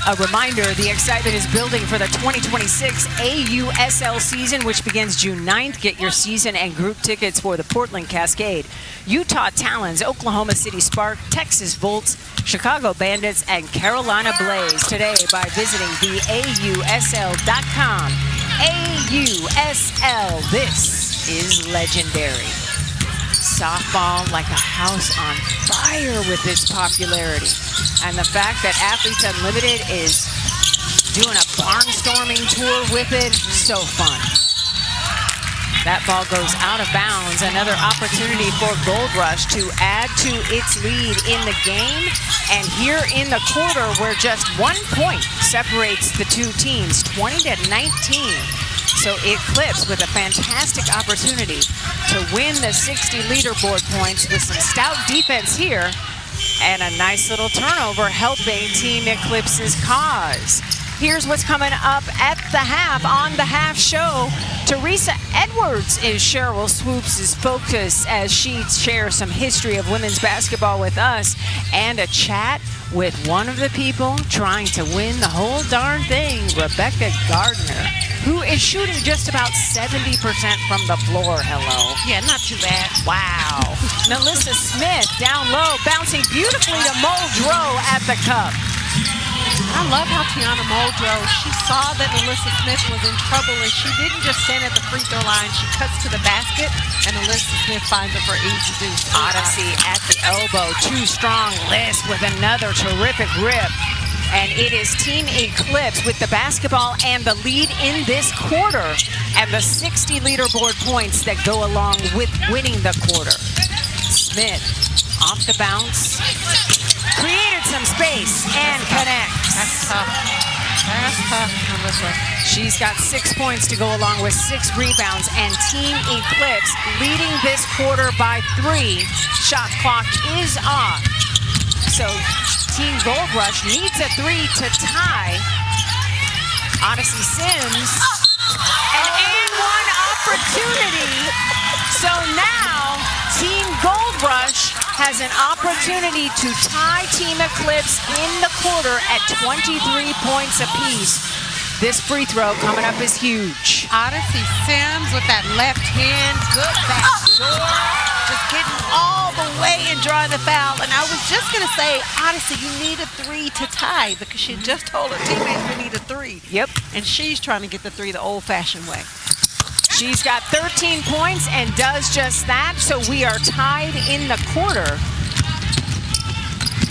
A reminder, the excitement is building for the 2026 AUSL season, which begins June 9th. Get your season and group tickets for the Portland Cascade, Utah Talons, Oklahoma City Spark, Texas Volts, Chicago Bandits, and Carolina Blaze today by visiting the AUSL.com. AUSL, this is legendary. Softball like a house on fire with its popularity. And the fact that Athletes Unlimited is doing a barnstorming tour with it, so fun. That ball goes out of bounds. Another opportunity for Gold Rush to add to its lead in the game. And here in the quarter, where just 1 point separates the two teams, 20-19. So Eclipse with a fantastic opportunity to win the 60 leaderboard points with some stout defense here and a nice little turnover helping Team Eclipse's cause. Here's what's coming up at the half. On the half show, Teresa Edwards is Cheryl Swoops' focus as she shares some history of women's basketball with us and a chat with one of the people trying to win the whole darn thing, Rebecca Gardner, who is shooting just about 70% from the floor. Hello. Yeah, not too bad. Wow. Melissa Smith down low, bouncing beautifully to Muldrow at the cup. I love how Tiana Muldrow, she saw that Melissa Smith was in trouble and she didn't just stand at the free throw line. She cuts to the basket and Melissa Smith finds her for easy deuce. Odyssey at the elbow, too strong. Liz with another terrific rip. And it is Team Eclipse with the basketball and the lead in this quarter and the 60 leaderboard points that go along with winning the quarter. Smith off the bounce, created some space and connects. That's tough. That's tough, Melissa. She's got 6 points to go along with 6 rebounds, and Team Eclipse leading this quarter by 3. Shot clock is off. So Team Gold Rush needs a 3 to tie. Odyssey Sims, and one opportunity. So now Team Gold Rush has an opportunity to tie Team Eclipse in the quarter at 23 points apiece. This free throw coming up is huge. Odyssey Sims with that left hand, good back door, just getting all the way and drawing the foul. And I was just going to say, Odyssey, you need a 3 to tie because she just told her teammates we need a 3. Yep. And she's trying to get the 3 the old-fashioned way. She's got 13 points and does just that, so we are tied in the quarter.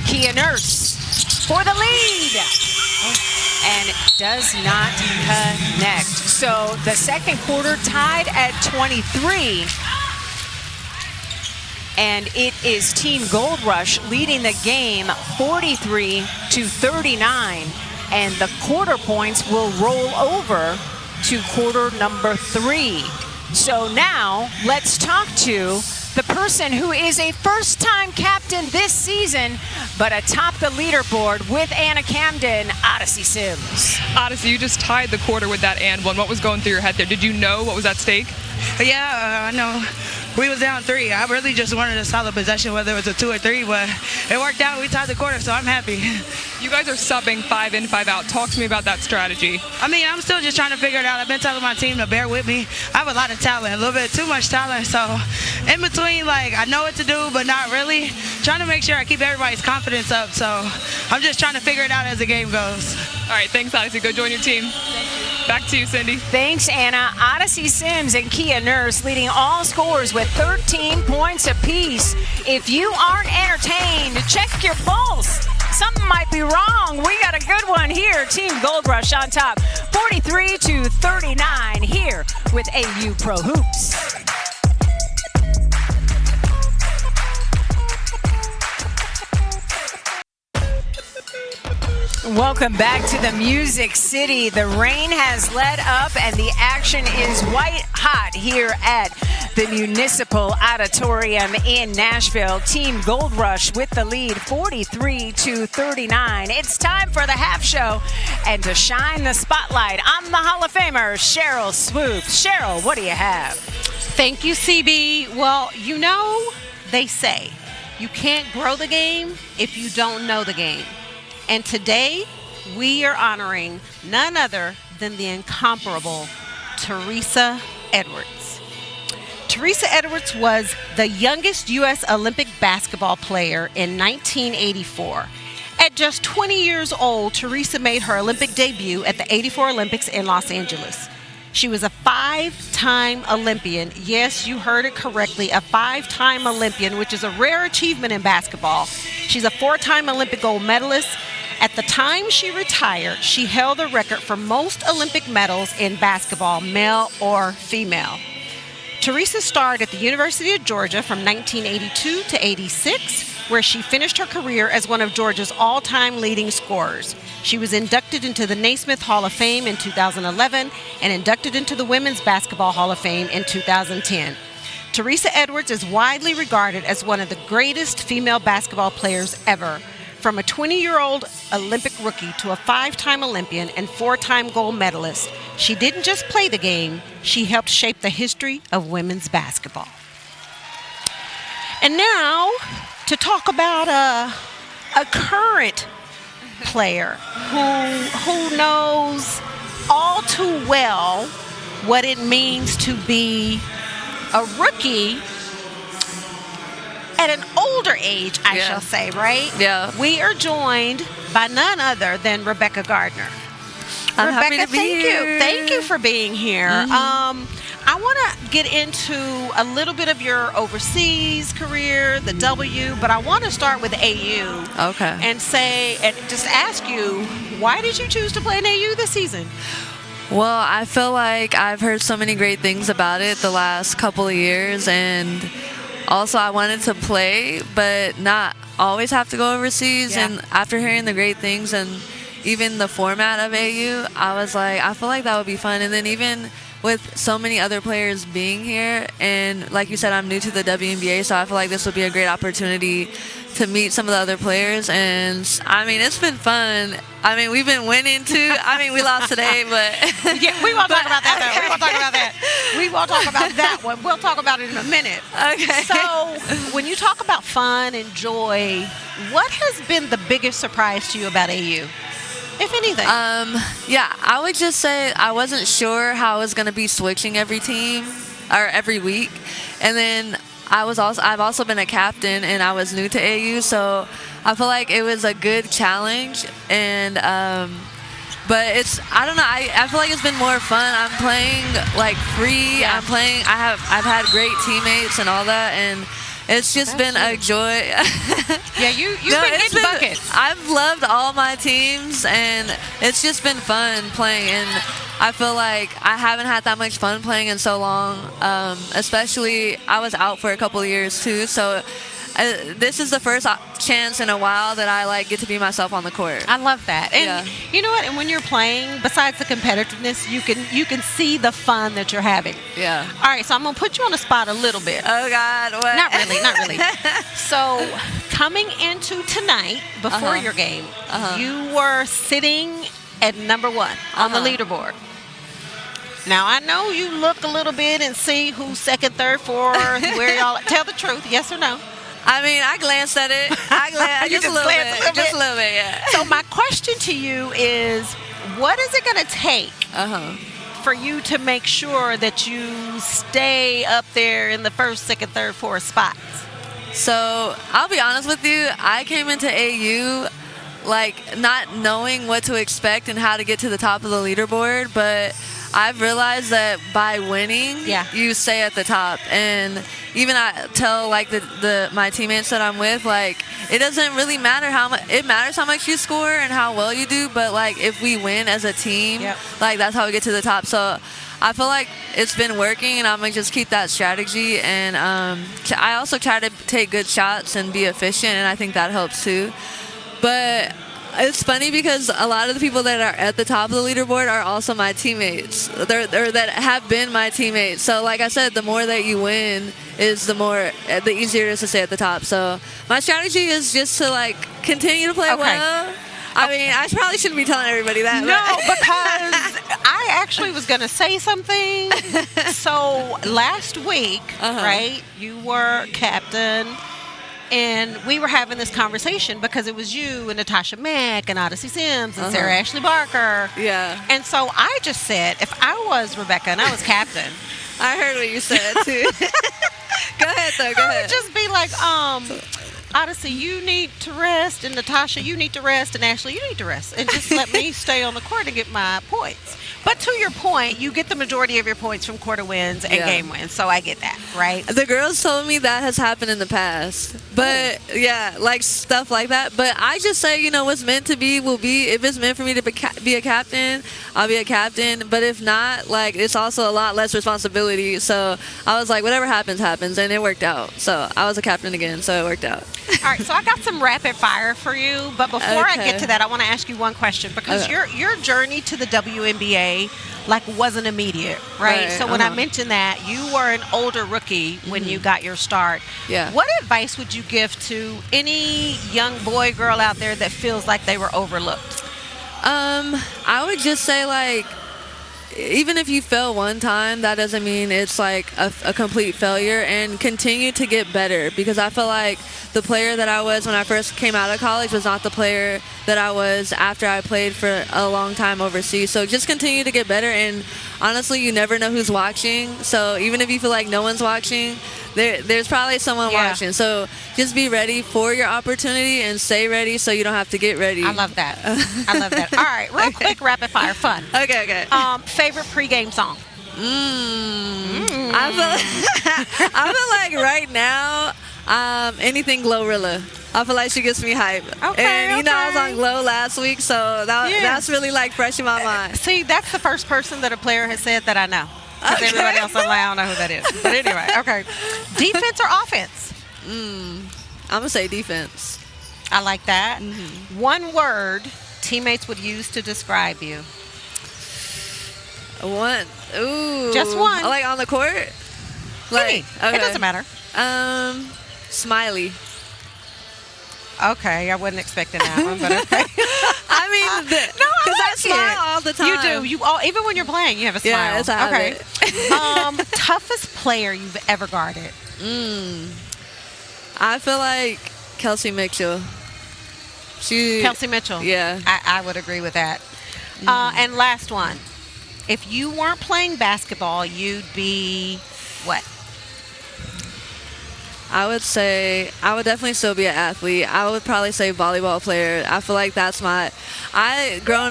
Kia Nurse for the lead. And does not connect. So the second quarter tied at 23. And it is Team Gold Rush leading the game 43-39. And the quarter points will roll over to quarter number 3. So now let's talk to the person who is a first-time captain this season, but atop the leaderboard with Anna Camden, Odyssey Sims. Odyssey, you just tied the quarter with that and one. What was going through your head there? Did you know what was at stake? Yeah, I know. We was down 3. I really just wanted a solid possession, whether it was a 2 or 3, but it worked out. We tied the quarter, so I'm happy. You guys are subbing 5 in, 5 out. Talk to me about that strategy. I mean, I'm still just trying to figure it out. I've been telling my team to bear with me. I have a lot of talent, a little bit too much talent, so in between, like, I know what to do, but not really. Trying to make sure I keep everybody's confidence up, so I'm just trying to figure it out as the game goes. All right, thanks, Odyssey. Go join your team. Back to you, Cindy. Thanks, Anna. Odyssey Sims and Kia Nurse leading all scorers with 13 points apiece. If you aren't entertained, check your pulse. Something might be wrong. We got a good one here. Team Gold Rush on top, 43-39 here with AU Pro Hoops. Welcome back to the Music City. The rain has let up and the action is white hot here at the Municipal Auditorium in Nashville. Team Gold Rush with the lead, 43-39. It's time for the half show and to shine the spotlight on the Hall of Famer, Cheryl Swoops. Cheryl, what do you have? Thank you, CB. Well, you know, they say you can't grow the game if you don't know the game. And today, we are honoring none other than the incomparable Teresa Edwards. Teresa Edwards was the youngest U.S. Olympic basketball player in 1984. At just 20 years old, Teresa made her Olympic debut at the '84 Olympics in Los Angeles. She was a 5-time Olympian. Yes, you heard it correctly, a 5-time Olympian, which is a rare achievement in basketball. She's a 4-time Olympic gold medalist. At the time she retired, she held the record for most Olympic medals in basketball, male or female. Teresa starred at the University of Georgia from 1982 to 86, where she finished her career as one of Georgia's all-time leading scorers. She was inducted into the Naismith Hall of Fame in 2011 and inducted into the Women's Basketball Hall of Fame in 2010. Teresa Edwards is widely regarded as one of the greatest female basketball players ever. From a 20-year-old Olympic rookie to a 5-time Olympian and 4-time gold medalist, she didn't just play the game, she helped shape the history of women's basketball. And now, to talk about a current player who knows all too well what it means to be a rookie at an older age, I shall say, right? Yeah. We are joined by none other than Rebecca Gardner. I'm Rebecca, happy to be thank here. you. Thank you for being here. I want to get into a little bit of your overseas career, the W, but I want to start with AU. Okay. And just ask you, why did you choose to play in AU this season? Well, I feel like I've heard so many great things about it the last couple of years, and also I wanted to play, but not always have to go overseas. Yeah. And after hearing the great things and even the format of AU, I was like, I feel like that would be fun. And then even with so many other players being here, and like you said, I'm new to the WNBA, so I feel like this would be a great opportunity to meet some of the other players. And I mean, it's been fun. I mean, we've been winning too. I mean, we lost today, but Yeah, we won't talk about that, though. We won't talk about that. We won't talk about that one. We'll talk about it in a minute. Okay. So, when you talk about fun and joy, what has been the biggest surprise to you about AU, if anything? Yeah, I would just say I wasn't sure how I was going to be switching every team or every week. And then I've also been a captain, and I was new to AU, so I feel like it was a good challenge. And but I don't know, I feel like it's been more fun. I'm playing like free. Yeah. I've had great teammates and all that, and it's just been a joy. Yeah, you've been hitting buckets. I've loved all my teams, and it's just been fun playing. And I feel like I haven't had that much fun playing in so long. Especially, I was out for a couple of years too, so this is the first chance in a while that I get to be myself on the court. I love that. And Yeah. you know what? And when you're playing, besides the competitiveness, you can see the fun that you're having. Yeah. All right, so I'm gonna put you on the spot a little bit. Oh God, what? Not really. So, coming into tonight, before your game, you were sitting at number 1 on the leaderboard. Now, I know you look a little bit and see who's second, third, fourth, where y'all. Tell the truth, yes or no? I mean, I glanced at it. You just a little glanced bit. Just a little bit, yeah. So, my question to you is, what is it going to take for you to make sure that you stay up there in the first, second, third, fourth spots? So I'll be honest with you. I came into AU not knowing what to expect and how to get to the top of the leaderboard, but I've realized that by winning, you stay at the top. And even I tell my teammates that I'm with, it doesn't really matter how much. It matters how much you score and how well you do, but if we win as a team, that's how we get to the top. So I feel like it's been working, and I'm going to just keep that strategy. And I also try to take good shots and be efficient, and I think that helps too. But It's funny because a lot of the people that are at the top of the leaderboard are also my teammates. They're that have been my teammates. So like I said, the more that you win is the easier it is to stay at the top. So my strategy is just to like continue to play well. I mean, I probably shouldn't be telling everybody that. No, because I actually was going to say something. So last week, right, you were captain. And we were having this conversation because it was you and Natasha Mack and Odyssey Sims and Sarah Ashley Barker. Yeah. And so I just said, if I was Rebecca and I was captain. I heard what you said, too. Go ahead, though. Go ahead. I would just be like, Odyssey, you need to rest. And Natasha, you need to rest. And Ashley, you need to rest. And just let me stay on the court and get my points. But to your point, you get the majority of your points from quarter wins and game wins. So I get that, right? The girls told me that has happened in the past. But, yeah, like stuff like that. But I just say, you know, what's meant to be will be. If it's meant for me to be a captain, I'll be a captain. But if not, like, it's also a lot less responsibility. So I was like, whatever happens, happens. And it worked out. So I was a captain again, so it worked out. All right, so I got some rapid fire for you. But before I get to that, I want to ask you one question. Because your journey to the WNBA like wasn't immediate, right? So when I mentioned that, you were an older rookie when you got your start. Yeah. What advice would you give to any young boy, girl out there that feels like they were overlooked? I would just say, like, even if you fail one time, that doesn't mean it's like a complete failure, and continue to get better, because I feel like the player that I was when I first came out of college was not the player that I was after I played for a long time overseas. So just continue to get better, and honestly, you never know who's watching. So even if you feel like no one's watching, there's probably someone watching. So just be ready for your opportunity and stay ready so you don't have to get ready. I love that. I love that. All right, real quick, rapid fire, fun. Okay. Favorite pregame song? I feel like right now, anything Glorilla. I feel like she gets me hype. And you know, I was on Glow last week, so that's really like fresh in my mind. See, that's the first person that a player has said that I know. Because everybody else online, I don't know who that is. But anyway, okay. Defense or offense? I'm going to say defense. I like that. One word teammates would use to describe you. One. Ooh. Just one. Like on the court? Like, it doesn't matter. Smiley. Okay, I wasn't expecting that one, but okay. I mean, because I smile all the time. You do. Even when you're playing, you have a smile. Yeah, it's a habit. Okay. Toughest player you've ever guarded? I feel like Kelsey Mitchell. Kelsey Mitchell. Yeah. I would agree with that. And last one. If you weren't playing basketball, you'd be what? I would definitely still be an athlete. I would probably say volleyball player. I feel like that's growing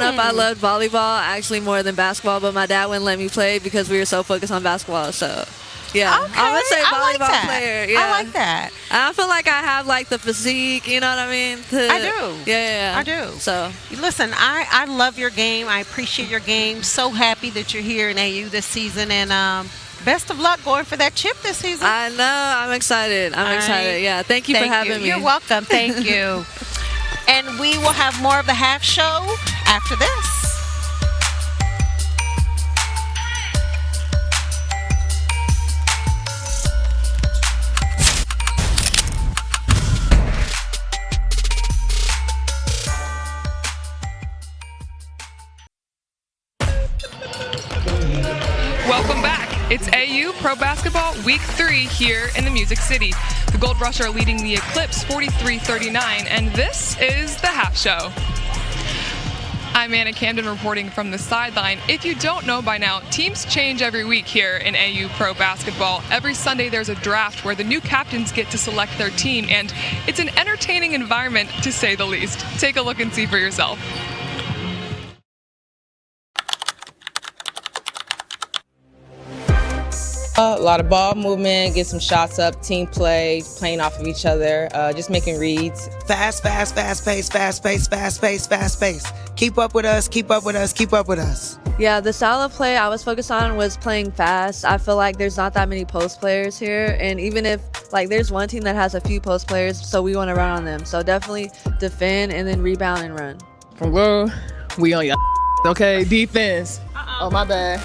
up, I loved volleyball actually more than basketball, but my dad wouldn't let me play because we were so focused on basketball. So, yeah. Okay, I would say volleyball player. Yeah. I like that. I feel like I have like the physique, you know what I mean? I do. Yeah. I do. So, listen, I love your game. I appreciate your game. So happy that you're here in AU this season, and best of luck going for that chip this season. I know. I'm excited. Yeah. Thank you for having me. You're welcome. Thank you. And we will have more of the half show after this. Welcome back. It's AU Pro Basketball Week 3 here in the Music City. The Gold Rush are leading the Eclipse 43-39, and this is the half show. I'm Anna Camden reporting from the sideline. If you don't know by now, teams change every week here in AU Pro Basketball. Every Sunday there's a draft where the new captains get to select their team, and it's an entertaining environment to say the least. Take a look and see for yourself. A lot of ball movement, get some shots up, team play, playing off of each other, just making reads. Fast pace. Keep up with us. Yeah, the style of play I was focused on was playing fast. I feel like there's not that many post players here, and even if like there's one team that has a few post players, so we want to run on them. So definitely defend and then rebound and run. Well, we on y'all. Okay, defense. Oh, my bad.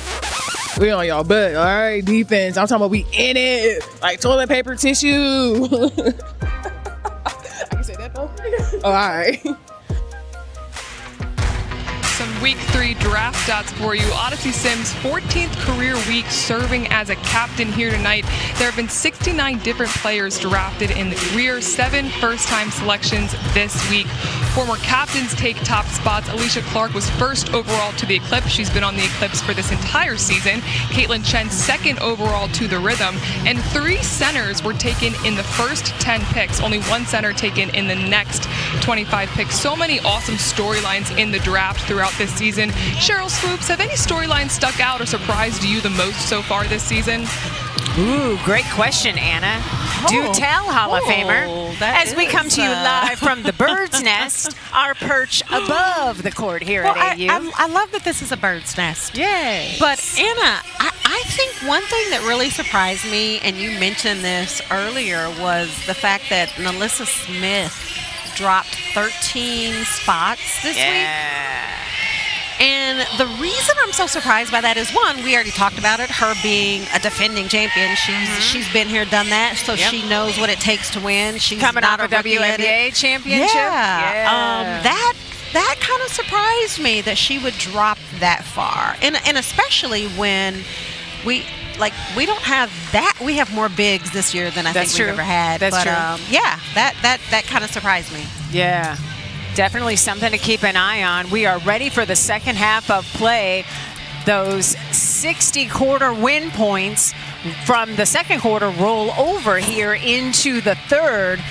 We on y'all butt, all right? Defense. I'm talking about we in it. Like toilet paper, tissue. I can say that though. Oh, all right. Some week 3 draft stats for you. Odyssey Sims 14th career week serving as a captain here tonight. There have been 69 different players drafted in the career, 7 first-time selections this week. Former captains take top spots. Alicia Clark was first overall to the Eclipse. She's been on the Eclipse for this entire season. Caitlin Chen second overall to the Rhythm. And 3 centers were taken in the first 10 picks. Only 1 center taken in the next 25 picks. So many awesome storylines in the draft throughout this season. Cheryl Swoops, have any storylines stuck out or surprised you the most so far this season? Ooh, great question, Anna. Do tell, Hall of Famer. As we come to you live from the Bird's Nest, our perch above the court here at AU. I love that this is a bird's nest. Yay. But Anna, I think one thing that really surprised me, and you mentioned this earlier, was the fact that Nalissa Smith dropped 13 spots this week. And the reason I'm so surprised by that is, one, we already talked about it, her being a defending champion. She's been here, done that, so she knows what it takes to win. She's coming not off a WNBA championship. That kind of surprised me that she would drop that far, and especially when we don't have that. We have more bigs this year than I think we've ever had. That's true. That kind of surprised me. Yeah. Definitely something to keep an eye on. We are ready for the second half of play. Those 60 quarter win points from the second quarter roll over here into the third.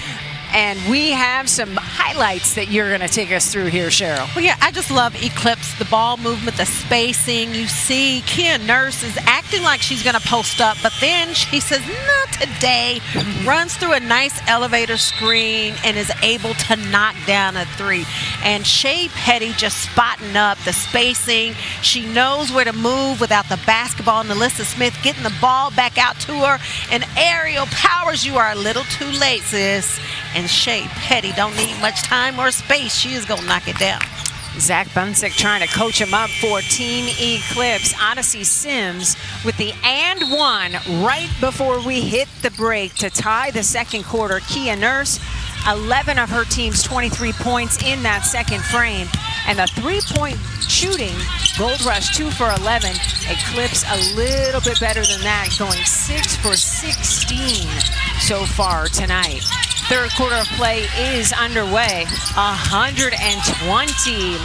And we have some highlights that you're going to take us through here, Cheryl. Well, yeah, I just love Eclipse, the ball movement, the spacing. You see Kia Nurse is acting like she's going to post up, but then she says, not today, runs through a nice elevator screen and is able to knock down a 3. And Shea Petty just spotting up the spacing. She knows where to move without the basketball. Nalissa Smith getting the ball back out to her. And aerial powers, you are a little too late, sis. And Shea Petty don't need much time or space. She is going to knock it down. Zach Bunsick trying to coach him up for Team Eclipse. Odyssey Sims with the and 1 right before we hit the break to tie the second quarter. Kia Nurse, 11 of her team's 23 points in that second frame. And the 3-point shooting, Gold Rush 2 for 11. Eclipse a little bit better than that, going 6 for 16 so far tonight. Third quarter of play is underway. 120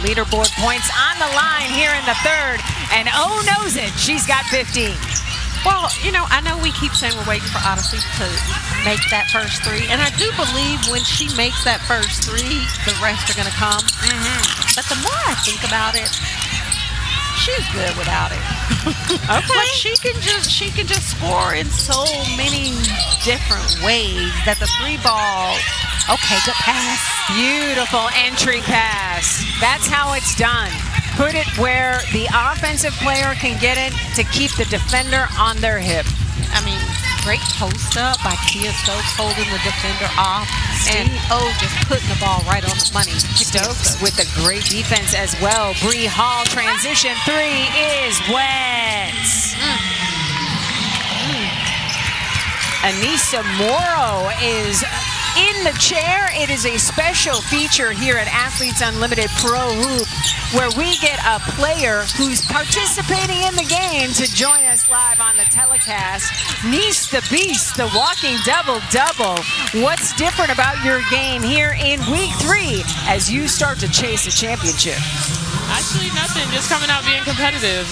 leaderboard points on the line here in the third. And oh knows it, she's got 15. Well, I know we keep saying we're waiting for Odyssey to make that first 3. And I do believe when she makes that first 3, the rest are going to come. But the more I think about it, she's good without it. Okay. Like she can just score in so many different ways that the 3 ball, okay, good pass. Beautiful entry pass. That's how it's done. Put it where the offensive player can get it to keep the defender on their hip. I mean, great post up by Kia Stokes holding the defender off. And just putting the ball right on the money. Stokes with a great defense as well. Bree Hall transition 3 is wet. Anissa Morrow is in the chair. It is a special feature here at Athletes Unlimited Pro Hoop where we get a player who's participating in the game to join us live on the telecast. Nice the Beast, the walking double-double. What's different about your game here in week 3 as you start to chase a championship? Actually, nothing. Just coming out being competitive.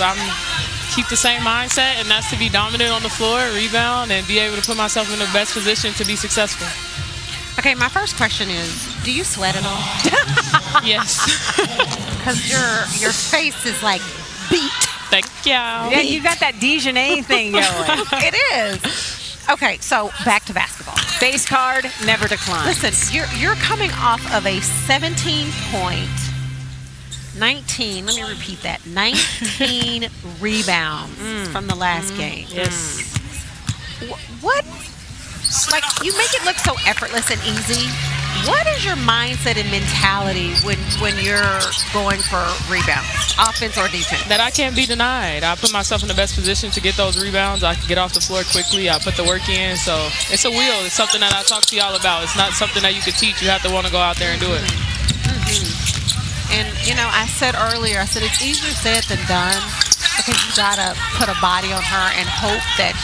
Keep the same mindset, and that's to be dominant on the floor, rebound, and be able to put myself in the best position to be successful. Okay, my first question is, do you sweat at all? Yes. Because your face is like beat. Thank you. Yeah, you got that Dijonais thing going. It is. Okay, so back to basketball. Base card never declines. Listen, you're coming off of a 17-point, 19. Let me repeat that. 19 rebounds from the last game. Yes. What? Like, you make it look so effortless and easy, What is your mindset and mentality when you're going for rebounds, offense or defense? That I can't be denied. I put myself in the best position to get those rebounds. I can get off the floor quickly. I put the work in. So it's a wheel. It's something that I talk to y'all about. It's not something that you can teach. You have to want to go out there and do it. And, you know, I said earlier, I said it's easier said than done because you got to put a body on her and hope that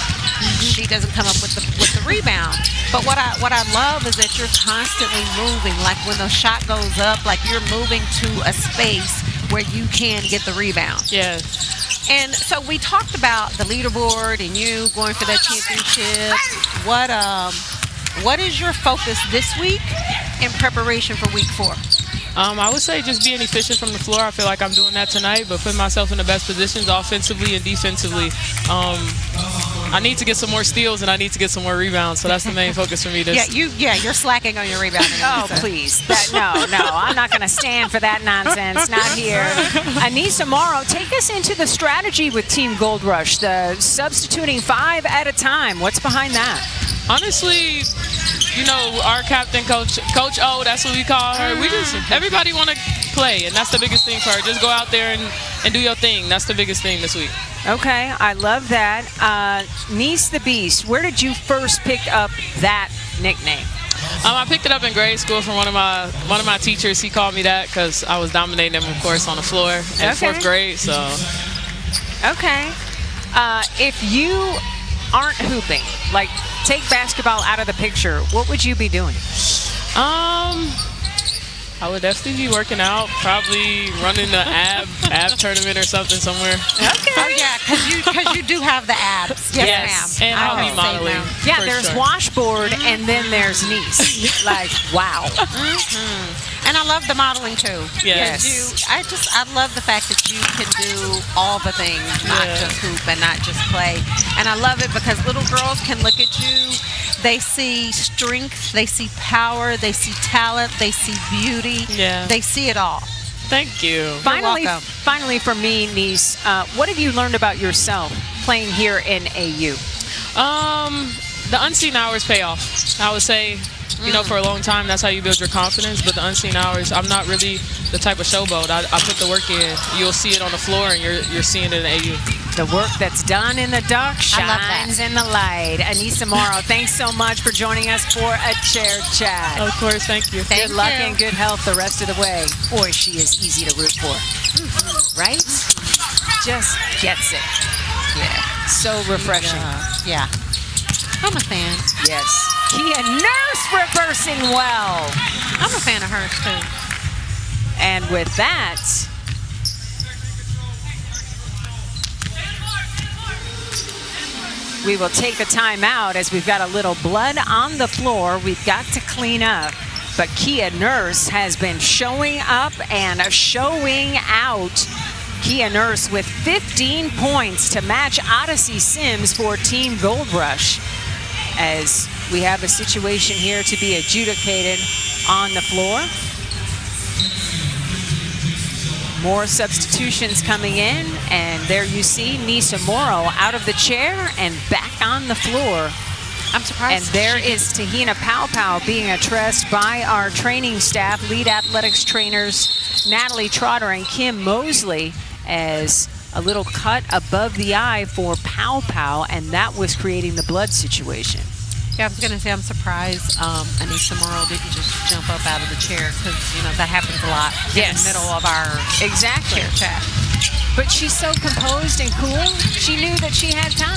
she doesn't come up with the rebound. But what I love is that you're constantly moving. Like when the shot goes up, like you're moving to a space where you can get the rebound. Yes. And so we talked about the leaderboard and you going for that championship. What is your focus this week in preparation for week 4? I would say just being efficient from the floor. I feel like I'm doing that tonight, but putting myself in the best positions offensively and defensively. I need to get some more steals and I need to get some more rebounds, so that's the main focus for me. You're slacking on your rebounding. Oh, please. No, I'm not going to stand for that nonsense. Not here. Anissa Morrow, take us into the strategy with Team Gold Rush, the substituting 5 at a time. What's behind that? Honestly, you know, our captain, Coach O, that's what we call her. We just, everybody want to play, and that's the biggest thing for her. Just go out there and do your thing. That's the biggest thing this week. Okay, I love that. Niece the Beast, where did you first pick up that nickname? I picked it up in grade school from one of my teachers. He called me that because I was dominating him, of course, on the floor in 4th grade. So. Okay. If you aren't hooping, like take basketball out of the picture, what would you be doing? I would definitely be working out, probably running the ab tournament or something somewhere. Okay. Oh yeah, because you do have the abs. Yes, ma'am. And I'll be modeling. Yeah, there's washboard and then there's Niece. Like, wow. And I love the modeling too. Yes. I love the fact that you can do all the things, not just hoop and not just play. And I love it because little girls can look at you. They see strength, they see power, they see talent, they see beauty. Yeah. They see it all. Thank you. Finally for me, Niece, what have you learned about yourself playing here in AU? The unseen hours pay off. I would say, you know, for a long time, that's how you build your confidence. But the unseen hours, I'm not really the type of showboat. I put the work in. You'll see it on the floor, and you're seeing it in AU. The work that's done in the dark shines in the light. Anissa Morrow, thanks so much for joining us for a chair chat. Of course, thank you. Good luck and good health the rest of the way. Boy, she is easy to root for. Right? Just gets it. Yeah. So refreshing. Yeah. I'm a fan. Yes. Kia Nurse reversing well. I'm a fan of hers too. And with that, we will take a timeout as we've got a little blood on the floor. We've got to clean up. But Kia Nurse has been showing up and showing out. Kia Nurse with 15 points to match Odyssey Sims for Team Gold Rush. As we have a situation here to be adjudicated on the floor. More substitutions coming in, and there you see Nisa Morrow out of the chair and back on the floor. I'm surprised. And there is Tahina Powpow being addressed by our training staff, lead athletics trainers Natalie Trotter and Kim Mosley, as a little cut above the eye for Powpow, and that was creating the blood situation. Yeah, I was going to say I'm surprised Anissa Morrow didn't just jump up out of the chair because, you know, that happens a lot in the middle of our chair chat. But she's so composed and cool. She knew that she had time.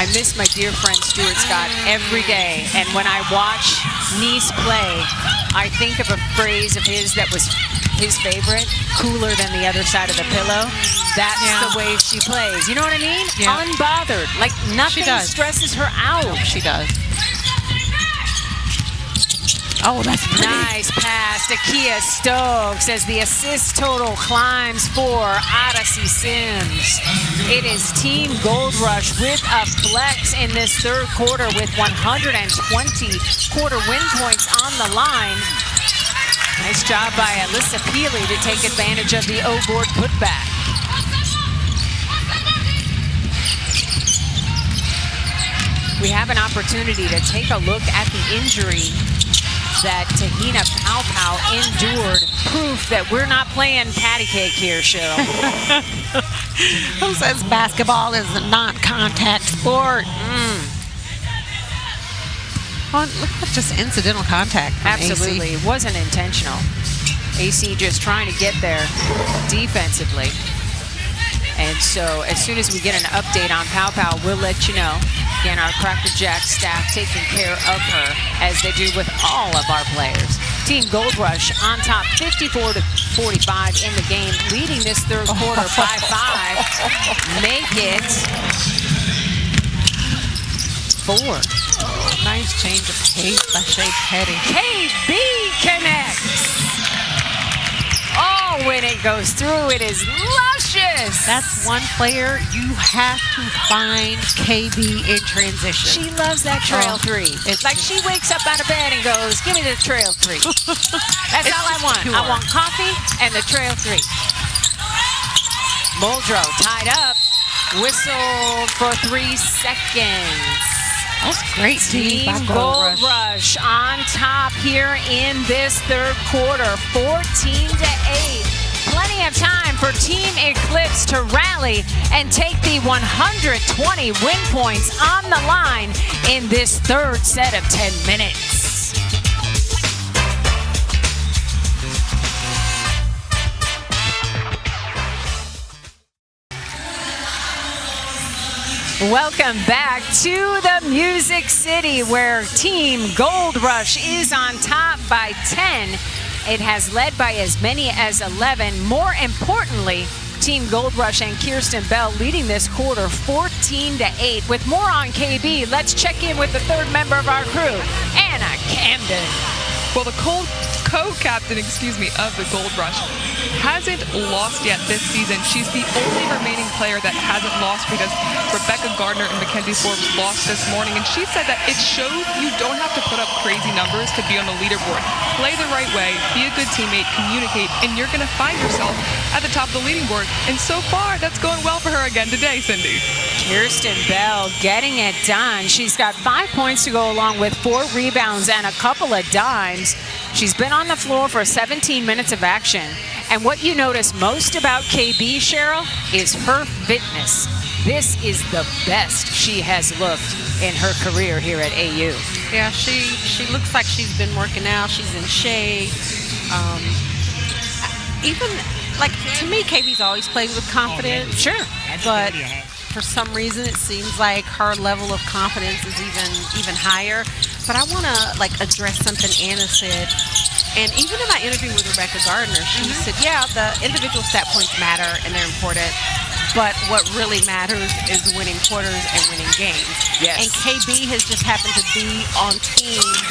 I miss my dear friend Stuart Scott every day. And when I watch Niece play, I think of a phrase of his that was his favorite, cooler than the other side of the pillow. That's the way she plays. You know what I mean? Yeah. Unbothered. Like nothing stresses her out. She does. Oh, that's pretty. Nice pass to Kia Stokes as the assist total climbs for Odyssey Sims. It is Team Gold Rush with a flex in this third quarter with 120 quarter win points on the line. Nice job by Alyssa Peely to take advantage of the O-board putback. we have an opportunity to take a look at the injury that Tahina Paopao endured. Proof that we're not playing patty cake here, Cheryl. Who says basketball is a non-contact sport? Oh, look, that's just incidental contact. Absolutely. It wasn't intentional. AC just trying to get there defensively. And so as soon as we get an update on Paopao, we'll let you know. Again, our Cracker Jack staff taking care of her as they do with all of our players. Team Gold Rush on top 54-45 in the game, leading this third quarter by 5. Make it 4. Nice change of pace by Shea Petty. KB connects. Oh, when it goes through, it is luscious. That's one player you have to find KB in transition. She loves that trail 3. It's like she wakes up out of bed and goes, give me the trail 3. That's all I want. pure. I want coffee and the trail 3. Muldrow tied up. Whistle for 3 seconds. That's great. Team Gold Rush on top here in this third quarter, 14-8. Plenty of time for Team Eclipse to rally and take the 120 win points on the line in this third set of 10 minutes. Welcome back to the Music City, where Team Gold Rush is on top by 10. It has led by as many as 11. More importantly, Team Gold Rush and Kirsten Bell leading this quarter 14-8. With more on KB, let's check in with the third member of our crew, Anna Camden. Well, the co-captain, of the Gold Rush hasn't lost yet this season. She's the only remaining player that hasn't lost because Rebecca Gardner and Mackenzie Forbes lost this morning. And she said that it shows you don't have to put up crazy numbers to be on the leaderboard. Play the right way, be a good teammate, communicate, and you're going to find yourself at the top of the leading board. And so far, that's going well for her again today, Cindy. Kirsten Bell getting it done. She's got 5 points to go along with 4 rebounds and a couple of dimes. She's been on the floor for 17 minutes of action. And what you notice most about KB, Cheryl, is her fitness. This is the best she has looked in her career here at AU. Yeah, she looks like she's been working out. She's in shape. Even, like, to me, KB's always played with confidence. Sure. But for some reason, it seems like her level of confidence is even higher. But I want to, like, address something Anna said. And even in my interview with Rebecca Gardner, she said, yeah, the individual stat points matter and they're important. But what really matters is winning quarters and winning games. Yes. And KB has just happened to be on teams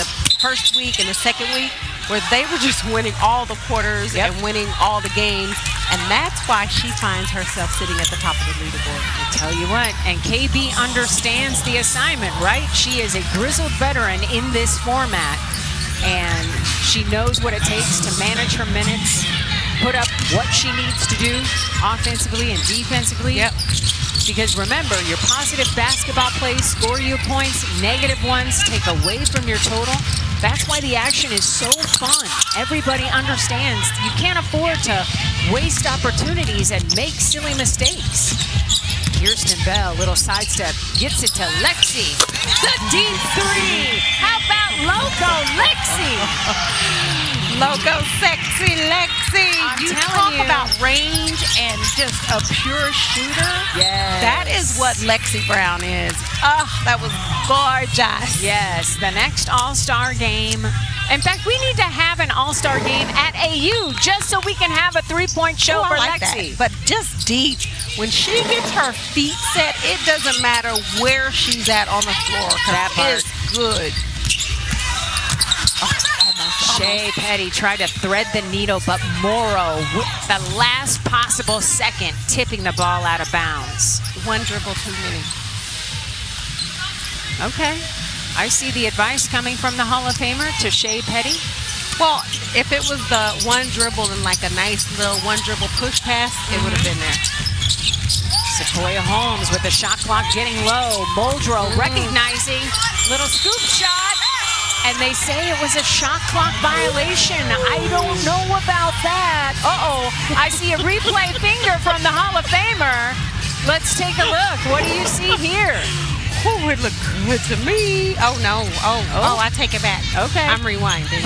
the first week and the second week where they were just winning all the quarters and winning all the games. And that's why she finds herself sitting at the top of the leaderboard. I'll tell you what, and KB understands the assignment, right? She is a grizzled veteran in this format, and she knows what it takes to manage her minutes, put up what she needs to do offensively and defensively. Yep. Because remember, your positive basketball plays score you points, negative ones take away from your total. That's why the action is so fun. Everybody understands you can't afford to waste opportunities and make silly mistakes. Kirsten Bell, little sidestep, gets it to Lexi. The deep 3. How about Loco Lexi? Loco sexy Lexi. You talk you. about range and just a pure shooter. Yes. That is what Lexi Brown is. Oh, that was gorgeous. Yes, the next All-Star game. In fact, we need to have an All-Star game at AU just so we can have a three-point show for I like Lexi. that. But just deep. When she gets her feet set, it doesn't matter where she's at on the floor. That part. It's good. Shea Petty tried to thread the needle, but Morrow with the last possible second tipping the ball out of bounds. One dribble too many. Okay. I see the advice coming from the Hall of Famer to Shea Petty. Well, if it was the one dribble and like a nice little one dribble push pass, it would have been there. Sequoia Holmes with the shot clock getting low. Muldrow recognizing little scoop shot. And they say it was a shot clock violation. I don't know about that. Uh-oh, I see a replay finger from the Hall of Famer. Let's take a look. What do you see here? Oh, it looked good to me. Oh, no. Oh, I take it back. Okay. I'm rewinding.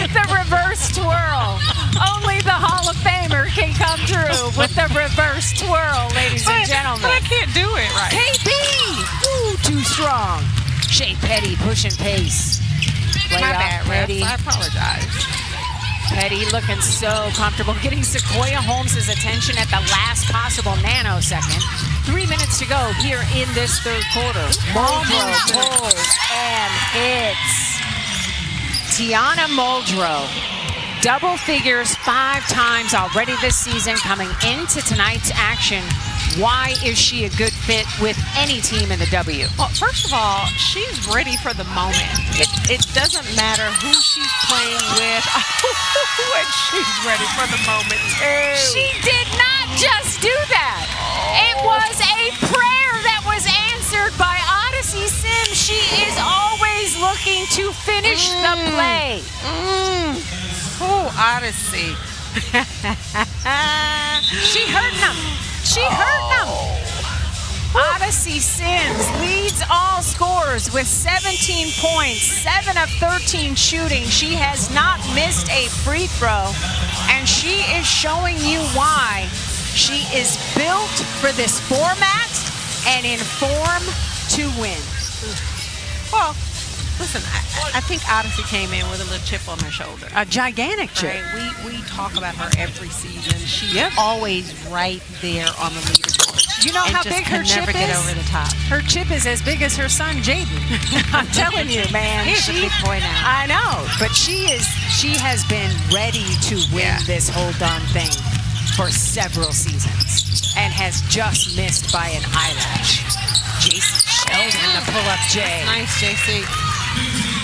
The reverse twirl. Only the Hall of Famer can come through with the reverse twirl, ladies and gentlemen. But I can't do it right. KB! Ooh, too strong. Shea Petty pushing pace. My bad, Petty. refs. I apologize. Petty looking so comfortable, getting Sequoia Holmes' attention at the last possible nanosecond. 3 minutes to go here in this third quarter. Muldrow pulls and hits. Tiana Muldrow, double figures 5 times already this season coming into tonight's action. Why is she a good fit with any team in the W? Well, first of all, she's ready for the moment. It doesn't matter who she's playing with when she's ready for the moment, too. She did not just do that. It was a prayer that was answered by Odyssey Sims. She is always looking to finish the play. Oh, Odyssey. She hurting them. She hurt them. Odyssey Sims leads all scorers with 17 points, 7 of 13 shooting. She has not missed a free throw, and she is showing you why. She is built for this format and in form to win. Well, listen, I think Odyssey came in with a little chip on her shoulder. A gigantic chip. Right? We talk about her every season. She's always right there on the leaderboard. You know how big her chip never get is? over the top. Her chip is as big as her son, Jaden. I'm telling you, man. He's a big boy now. I know, but she has been ready to win this whole darn thing for several seasons and has just missed by an eyelash. JC Sheldon, the pull-up J. Nice, JC.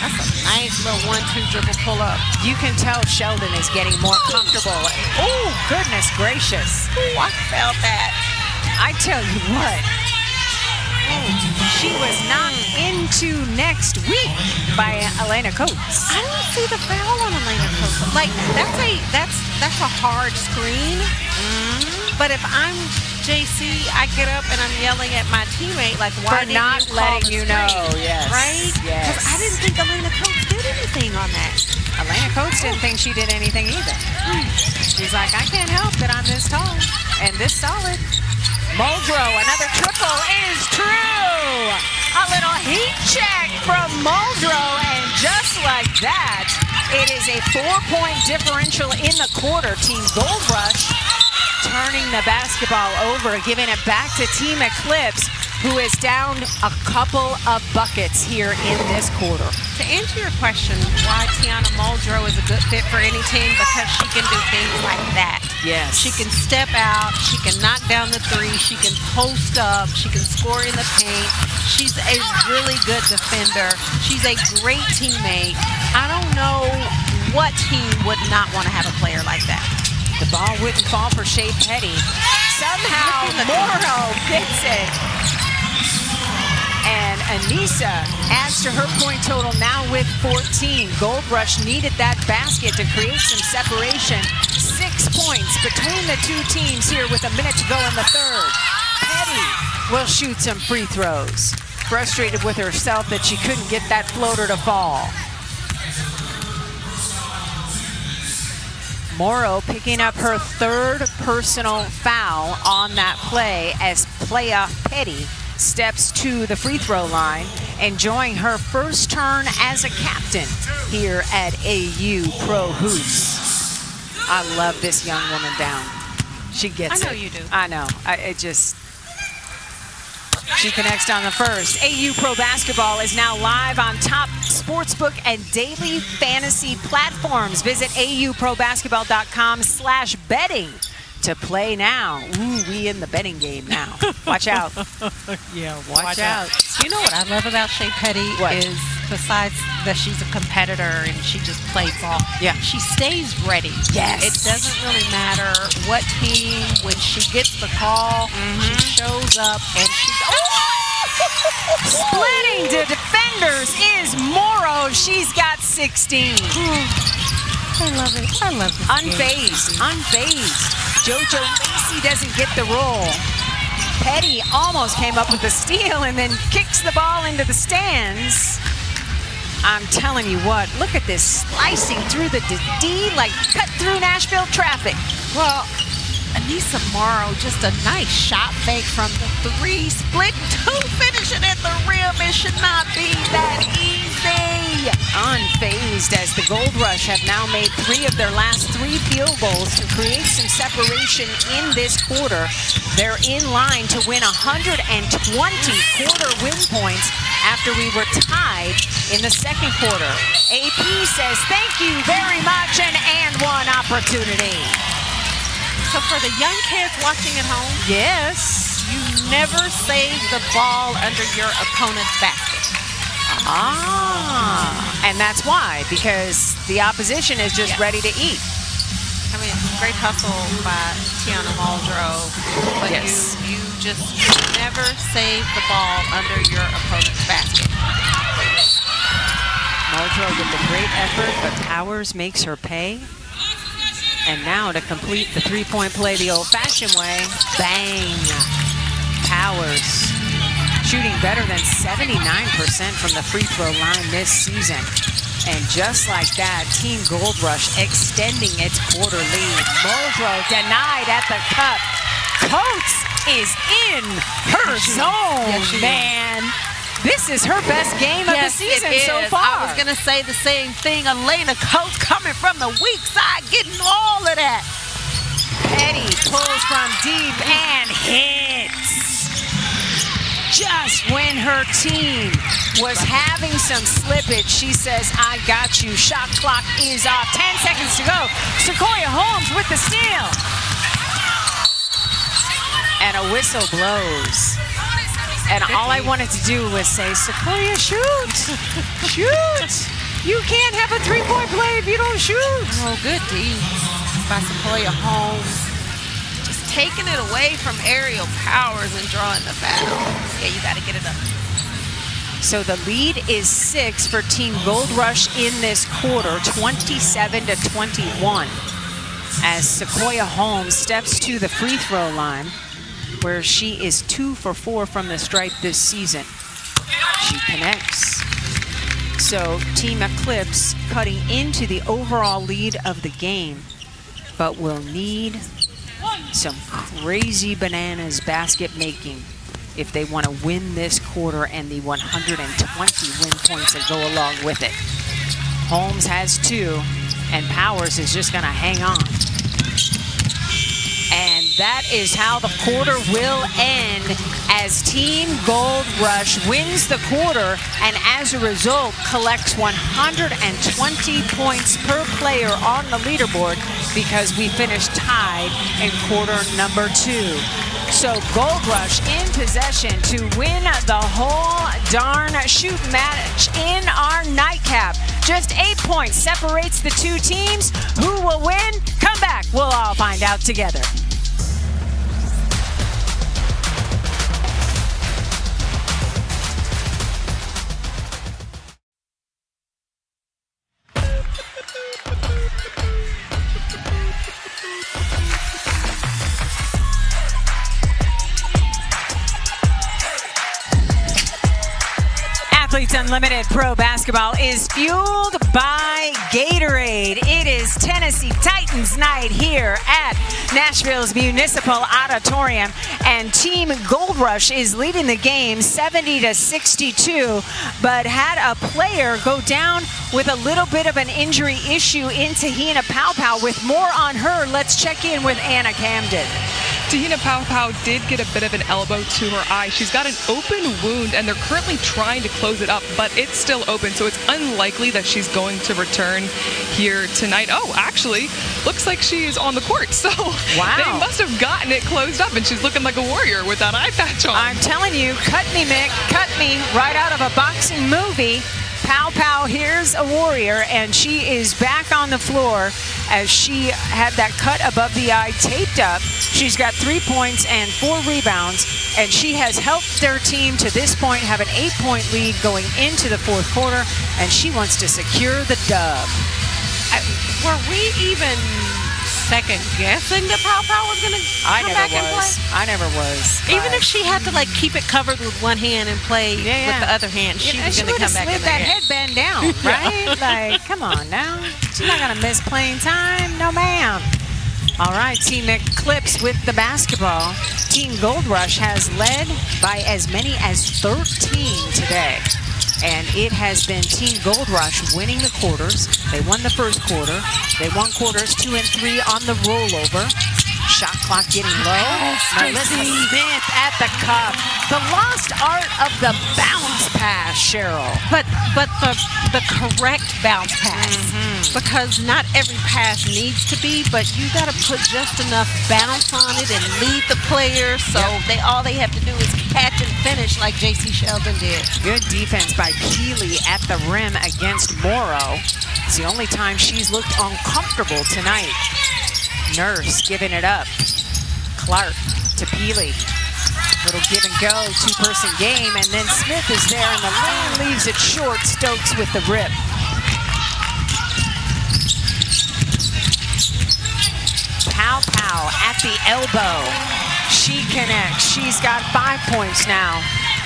That's a nice little 1-2 dribble pull-up. You can tell Sheldon is getting more comfortable. Oh, goodness gracious. Ooh, I felt that. I tell you what, she was knocked into next week by Elena Coates. I don't see the foul on Elena Coates. Like, that's a hard screen. But if I'm JC, I get up and I'm yelling at my teammate, like, why didn't not you call letting the you screen? know, yes. Right? Yes. Because I didn't think Elena Coates did anything on that. Elena Coates didn't think she did anything either. She's like, I can't help that I'm this tall and this solid. Muldrow, another triple is true. A little heat check from Muldrow, and just like that, it is a 4-point differential in the quarter. Team Gold Rush turning the basketball over, giving it back to Team Eclipse, who is down a couple of buckets here in this quarter. To answer your question, why Tiana Muldrow is a good fit for any team, because she can do things like that. Yes. She can step out, she can knock down the three, she can post up, she can score in the paint. She's a really good defender. She's a great teammate. I don't know what team would not want to have a player like that. The ball wouldn't fall for Shea Petty. Somehow Morrow gets it. And Anissa adds to her point total now with 14. Gold Rush needed that basket to create some separation. 6 points between the two teams here with a minute to go in the third. Petty will shoot some free throws. Frustrated with herself that she couldn't get that floater to fall. Morrow picking up her third personal foul on that play as Playa Petty steps to the free throw line, enjoying her first turn as a captain here at AU Pro Hoops. I love this young woman down. She gets it. I know you do. I know. She connects on the first. AU Pro Basketball is now live on top sportsbook and daily fantasy platforms. Visit auprobasketball.com/betting to play now. Ooh, we in the betting game now. Watch out. Yeah, Watch out. You know what I love about Shea Petty is besides that she's a competitor and she just plays ball, Yeah. she stays ready. Yes. It doesn't really matter what team, when she gets the call, she shows up and she Splitting the defenders is Morrow. She's got 16. I love it. I love it. Unfazed. JoJo Lacey doesn't get the roll. Petty almost came up with a steal and then kicks the ball into the stands. I'm telling you what, look at this slicing through the D, like cut through Nashville traffic. Well, Anissa Morrow, just a nice shot fake from the 3, split 2, finishing at the rim. It should not be that easy. Unfazed as the Gold Rush have now made 3 of their last 3 field goals to create some separation in this quarter. They're in line to win 120 quarter win points after we were tied in the second quarter. AP says thank you very much and one opportunity. So for the young kids watching at home, Yes. you never save the ball under your opponent's basket. And that's why, because the opposition is just ready to eat. I mean, great hustle by Tiana Muldrow, but Yes. you just never save the ball under your opponent's basket. Muldrow with a great effort, but Powers makes her pay. And now to complete the three-point play the old-fashioned way, bang! Powers shooting better than 79% from the free throw line this season. And just like that, Team Gold Rush extending its quarter lead. Muldrow denied at the cup. Coates is in her zone, man. This is her best game of the season so far. I was going to say the same thing. Elena Coates coming from the weak side, getting all of that. Petty pulls from deep and hits. Just when her team was having some slippage, she says, I got you. Shot clock is off. 10 seconds to go. Sequoia Holmes with the steal. And a whistle blows. And all I wanted to do was say, Sequoia, shoot. Shoot. You can't have a three-point play if you don't shoot. Oh, good D by Sequoia Holmes. Just taking it away from Aerial Powers and drawing the foul. Yeah, you got to get it up. So the lead is 6 for Team Gold Rush in this quarter, 27-21. As Sequoia Holmes steps to the free throw line, where she is 2 for 4 from the stripe this season. She connects. So Team Eclipse cutting into the overall lead of the game, but will need some crazy bananas basket making if they want to win this quarter and the 120 win points that go along with it. Holmes has 2, and Powers is just going to hang on. And that is how the quarter will end as Team Gold Rush wins the quarter and as a result collects 120 points per player on the leaderboard because we finished tied in quarter number 2. So Gold Rush in possession to win the whole darn shoot match in our nightcap. Just 8 points separates the two teams. Who will win? Come back. We'll all find out together. Athletes Unlimited Pro Basketball is fueled by Gatorade. It is Tennessee Titans night here at Nashville's Municipal Auditorium, and Team Gold Rush is leading the game 70-62, but had a player go down with a little bit of an injury issue in Tahina Paopao. With more on her, let's check in with Anna Camden. Tahina Paopao did get a bit of an elbow to her eye. She's got an open wound, and they're currently trying to close it up, but it's still open, so it's unlikely that she's going to return here tonight. Oh, actually, looks like she is on the court, so wow. They must have gotten it closed up, and she's looking like a warrior with that eye patch on. I'm telling you, cut me, Mick, cut me, right out of a boxing movie. Pow Pow, here's a warrior, and she is back on the floor as she had that cut above the eye taped up. She's got 3 points and 4 rebounds, and she has helped their team to this point have an 8-point lead going into the fourth quarter, and she wants to secure the dub. Were we even second guessing that Pow Pow was going to come back and play? I never was. Even if she had to like keep it covered with one hand and play with the other hand, she was going to come back in that headband down, right? Like, come on now. She's not going to miss playing time. No, ma'am. All right, Team Eclipse with the basketball. Team Gold Rush has led by as many as 13 today. And it has been Team Gold Rush winning the quarters. They won the first quarter. They won quarters 2 and 3 on the rollover. Shot clock getting low. Melissa Smith at the cup. The lost art of the bounce pass, Cheryl. But the correct bounce pass. Because not every pass needs to be, but you got to put just enough bounce on it and lead the player. So all they have to do is catch and finish like J.C. Sheldon did. Good defense by Keeley at the rim against Morrow. It's the only time she's looked uncomfortable tonight. Nurse giving it up. Clark to Peely. Little give and go, two-person game, and then Smith is there in the lane, leaves it short. Stokes with the rip. Pow Pow at the elbow. She connects. She's got 5 points now.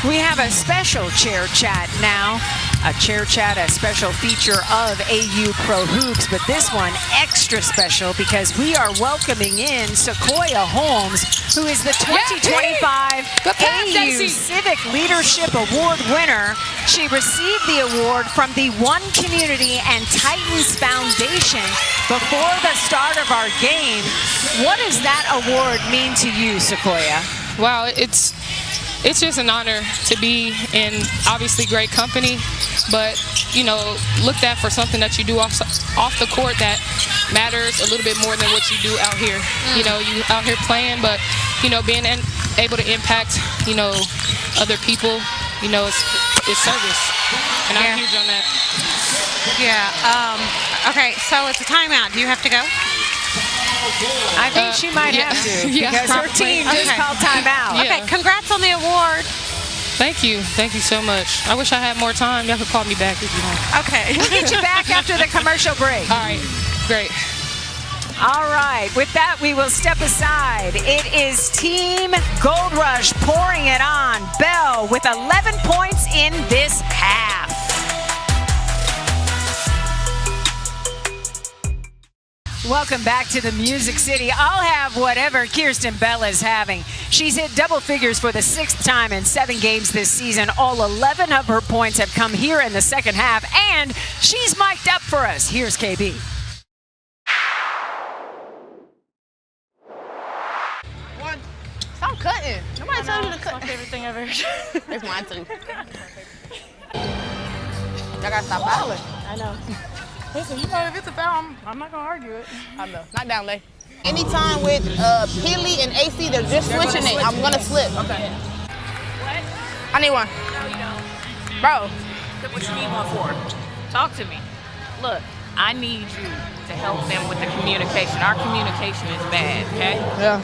We have a special chair chat now. A chair chat, a special feature of AU Pro Hoops, but this one extra special because we are welcoming in Sequoia Holmes, who is the 2025 AU Civic Leadership Award winner. She received the award from the One Community and Titans Foundation before the start of our game. What does that award mean to you, Sequoia? Wow, it's just an honor to be in obviously great company, but looked at for something that you do off the court that matters a little bit more than what you do out here. You out here playing, but being able to impact other people, it's service, and I'm huge on that. Yeah. Okay. So it's a timeout. Do you have to go? I think she might have to because her team just called timeout. Okay, congrats on the award. Thank you so much. I wish I had more time. Y'all could call me back if you want. Okay, we'll get you back after the commercial break. All right, great. All right, with that, we will step aside. It is Team Gold Rush pouring it on. Bell with 11 points in this half. Welcome back to the Music City. I'll have whatever Kirsten Bell is having. She's hit double figures for the 6th time in 7 games this season. All 11 of her points have come here in the second half, and she's mic'd up for us. Here's KB. Stop cutting. Nobody told you to cut. It's my favorite thing ever. It's mine too. Y'all gotta stop fouling. I know. Listen, if it's a foul, I'm not gonna argue it. I know. Not down there. Anytime with Peely and AC, they're just switching it. I'm gonna slip. Okay. What? I need one. No, you don't. Bro. What you need one for? Talk to me. Look, I need you to help them with the communication. Our communication is bad, okay? Yeah.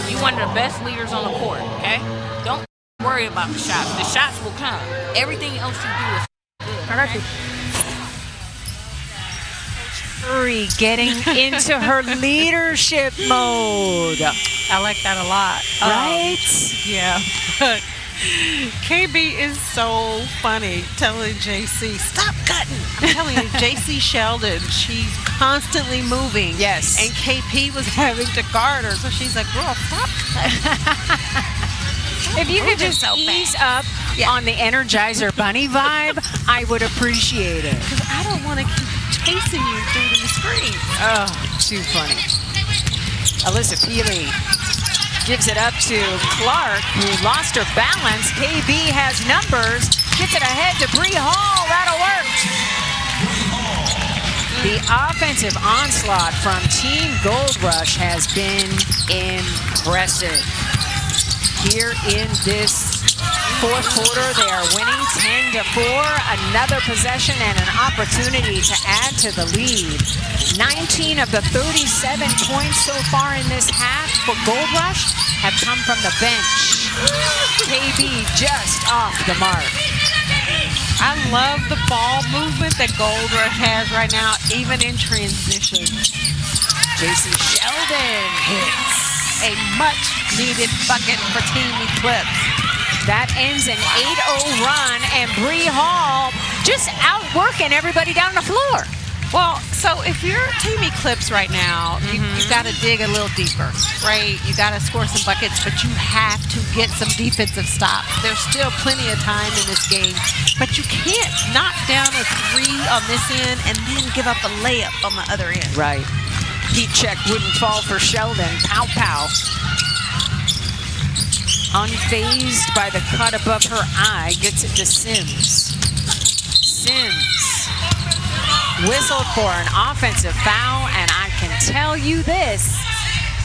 You one of the best leaders on the court, okay? Don't worry about the shots. The shots will come. Everything else you do is good. I got you. Getting into her leadership mode. I like that a lot. Right? Yeah. KB is so funny telling JC, stop cutting. I'm telling you, JC Sheldon, she's constantly moving. Yes. And KP was having to guard her, so she's like, girl, stop cutting. If you could just ease up on the Energizer Bunny vibe, I would appreciate it. Because I don't want to keep chasing you through these screens. Oh, too funny. Alyssa Peely gives it up to Clark, who lost her balance. KB has numbers, gets it ahead to Bree Hall. That'll work. The offensive onslaught from Team Gold Rush has been impressive. Here in this fourth quarter. They are winning 10-4. Another possession and an opportunity to add to the lead. 19 of the 37 points so far in this half for Gold Rush have come from the bench. KB just off the mark. I love the ball movement that Gold Rush has right now, even in transition. JC Sheldon hits. A much-needed bucket for Team Eclipse. That ends an 8-0 run, and Bree Hall just outworking everybody down the floor. Well, so if you're Team Eclipse right now, you've got to dig a little deeper, right? You got to score some buckets, but you have to get some defensive stops. There's still plenty of time in this game, but you can't knock down a three on this end and then give up a layup on the other end. Right. Heat check wouldn't fall for Sheldon. Pow, pow. Unfazed by the cut above her eye, gets it to Sims. Sims whistled for an offensive foul, and I can tell you this,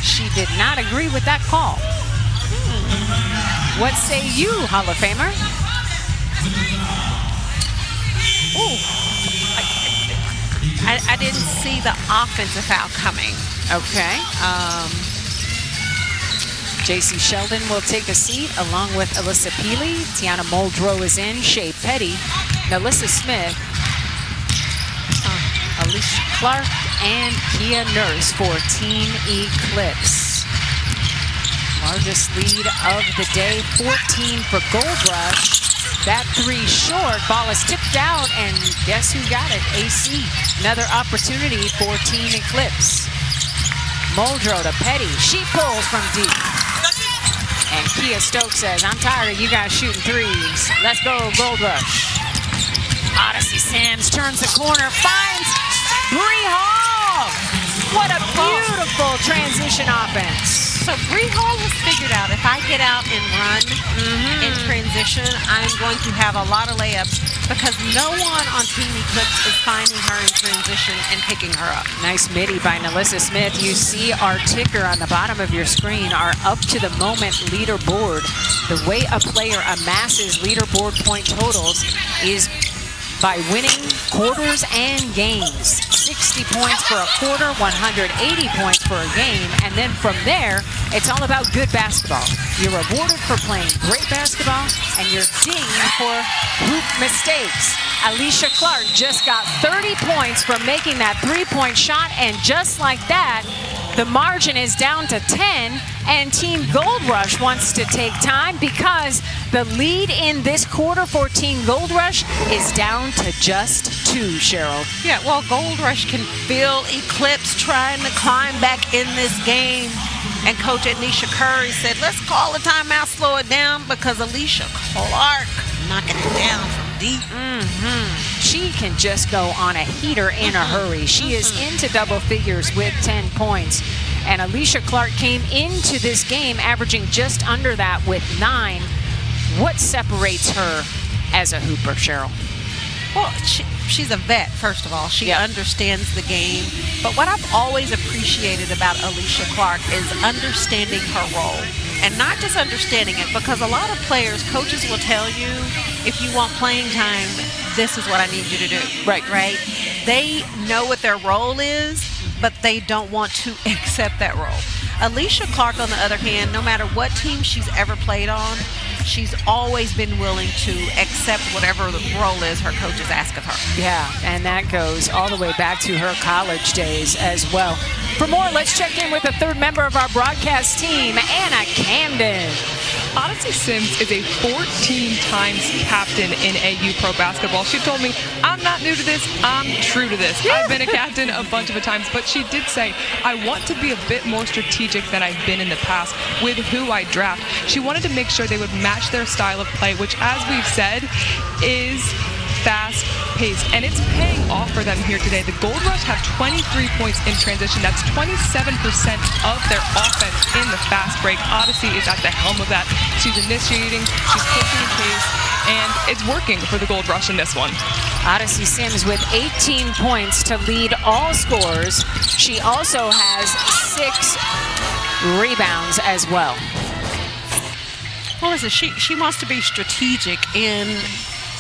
she did not agree with that call. What say you, Hall of Famer? Ooh. I didn't see the offensive foul coming. Okay. JC Sheldon will take a seat along with Alyssa Peely. Tiana Muldrow is in. Shea Petty. Melissa Smith. Alicia Clark and Kia Nurse for Team Eclipse. Largest lead of the day, 14 for Gold Rush. That three short, ball is tipped out, and guess who got it? AC. Another opportunity for Team Eclipse. Muldrow to Petty. She pulls from deep. And Kia Stokes says, I'm tired of you guys shooting threes. Let's go, Gold Rush. Odyssey Sims turns the corner, finds Bree Hall. What a beautiful transition offense. So Bree Hall has figured out if I get out and run in transition, I'm going to have a lot of layups because no one on Team Eclipse is finding her in transition and picking her up. Nice midi by Melissa Smith. You see our ticker on the bottom of your screen, our up to the moment leaderboard. The way a player amasses leaderboard point totals is by winning quarters and games. 60 points for a quarter, 180 points for a game, and then from there, it's all about good basketball. You're rewarded for playing great basketball, and you're dinged for hoop mistakes. Alicia Clark just got 30 points for making that three-point shot, and just like that, the margin is down to 10, and Team Gold Rush wants to take time because the lead in this quarter for Team Gold Rush is down to just 2, Cheryl. Yeah, well, Gold Rush can feel Eclipse trying to climb back in this game. And Coach Anisha Curry said, let's call a timeout, slow it down, because Alicia Clark knocking it down from deep. She can just go on a heater in a hurry. She is into double figures with 10 points. And Alicia Clark came into this game averaging just under that with 9. What separates her as a hooper, Cheryl? Well, she's a vet, first of all. She understands the game. But what I've always appreciated about Alicia Clark is understanding her role. And not just understanding it, because a lot of players, coaches will tell you, if you want playing time, this is what I need you to do. Right. They know what their role is, but they don't want to accept that role. Alicia Clark, on the other hand, no matter what team she's ever played on, she's always been willing to accept whatever the role is her coaches ask of her. Yeah, and that goes all the way back to her college days as well. For more, let's check in with the third member of our broadcast team, Anna Camden. Odyssey Sims is a 14 times captain in AU Pro Basketball. She told me, I'm not new to this, I'm true to this. I've been a captain a bunch of times, but she did say, I want to be a bit more strategic than I've been in the past with who I draft. She wanted to make sure they would match their style of play, which, as we've said, is fast-paced, and it's paying off for them here today. The Gold Rush have 23 points in transition. That's 27% of their offense in the fast break. Odyssey is at the helm of that. She's initiating, she's pushing the pace, and it's working for the Gold Rush in this one. Odyssey Sims with 18 points to lead all scorers. She also has 6 rebounds as well. What was it? She wants to be strategic. And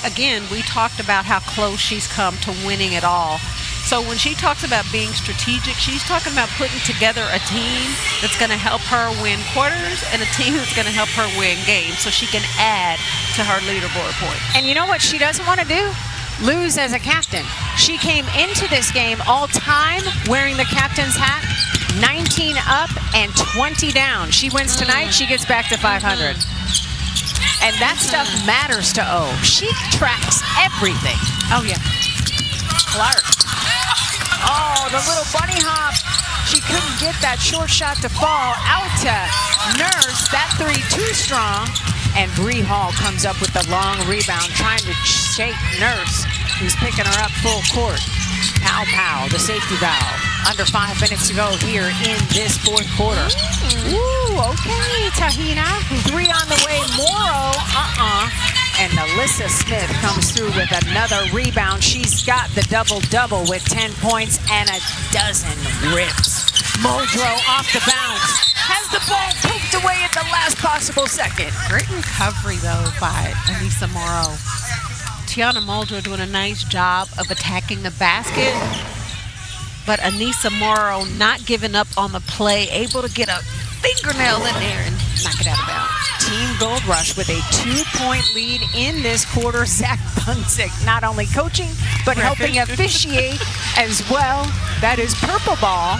again, we talked about how close she's come to winning it all. So when she talks about being strategic, she's talking about putting together a team that's going to help her win quarters and a team that's going to help her win games so she can add to her leaderboard points. And you know what she doesn't want to do? Lose as a captain. She came into this game all time wearing the captain's hat, 19 up and 20 down. She wins tonight, she gets back to 500. And that stuff matters to O. She tracks everything. Oh, yeah. Clark. Oh, the little bunny hop. She couldn't get that short shot to fall. Out to Nurse. That three too strong. And Bree Hall comes up with the long rebound, trying to shake Nurse, who's picking her up full court. Pow Pow, the safety valve. Under 5 minutes to go here in this fourth quarter. Ooh, okay, Tahina. 3 on the way. Morrow, And Alyssa Smith comes through with another rebound. She's got the double-double with 10 points and a dozen rips. Muldrow off the bounce. Has the ball poked away at the last possible second. Great recovery, though, by Anissa Morrow. Tiana Muldrow doing a nice job of attacking the basket. But Anissa Morrow not giving up on the play, able to get a fingernail in there and knock it out of bounds. Team Gold Rush with a 2-point lead in this quarter. Zach Bunsick not only coaching, but helping officiate as well. That is purple ball,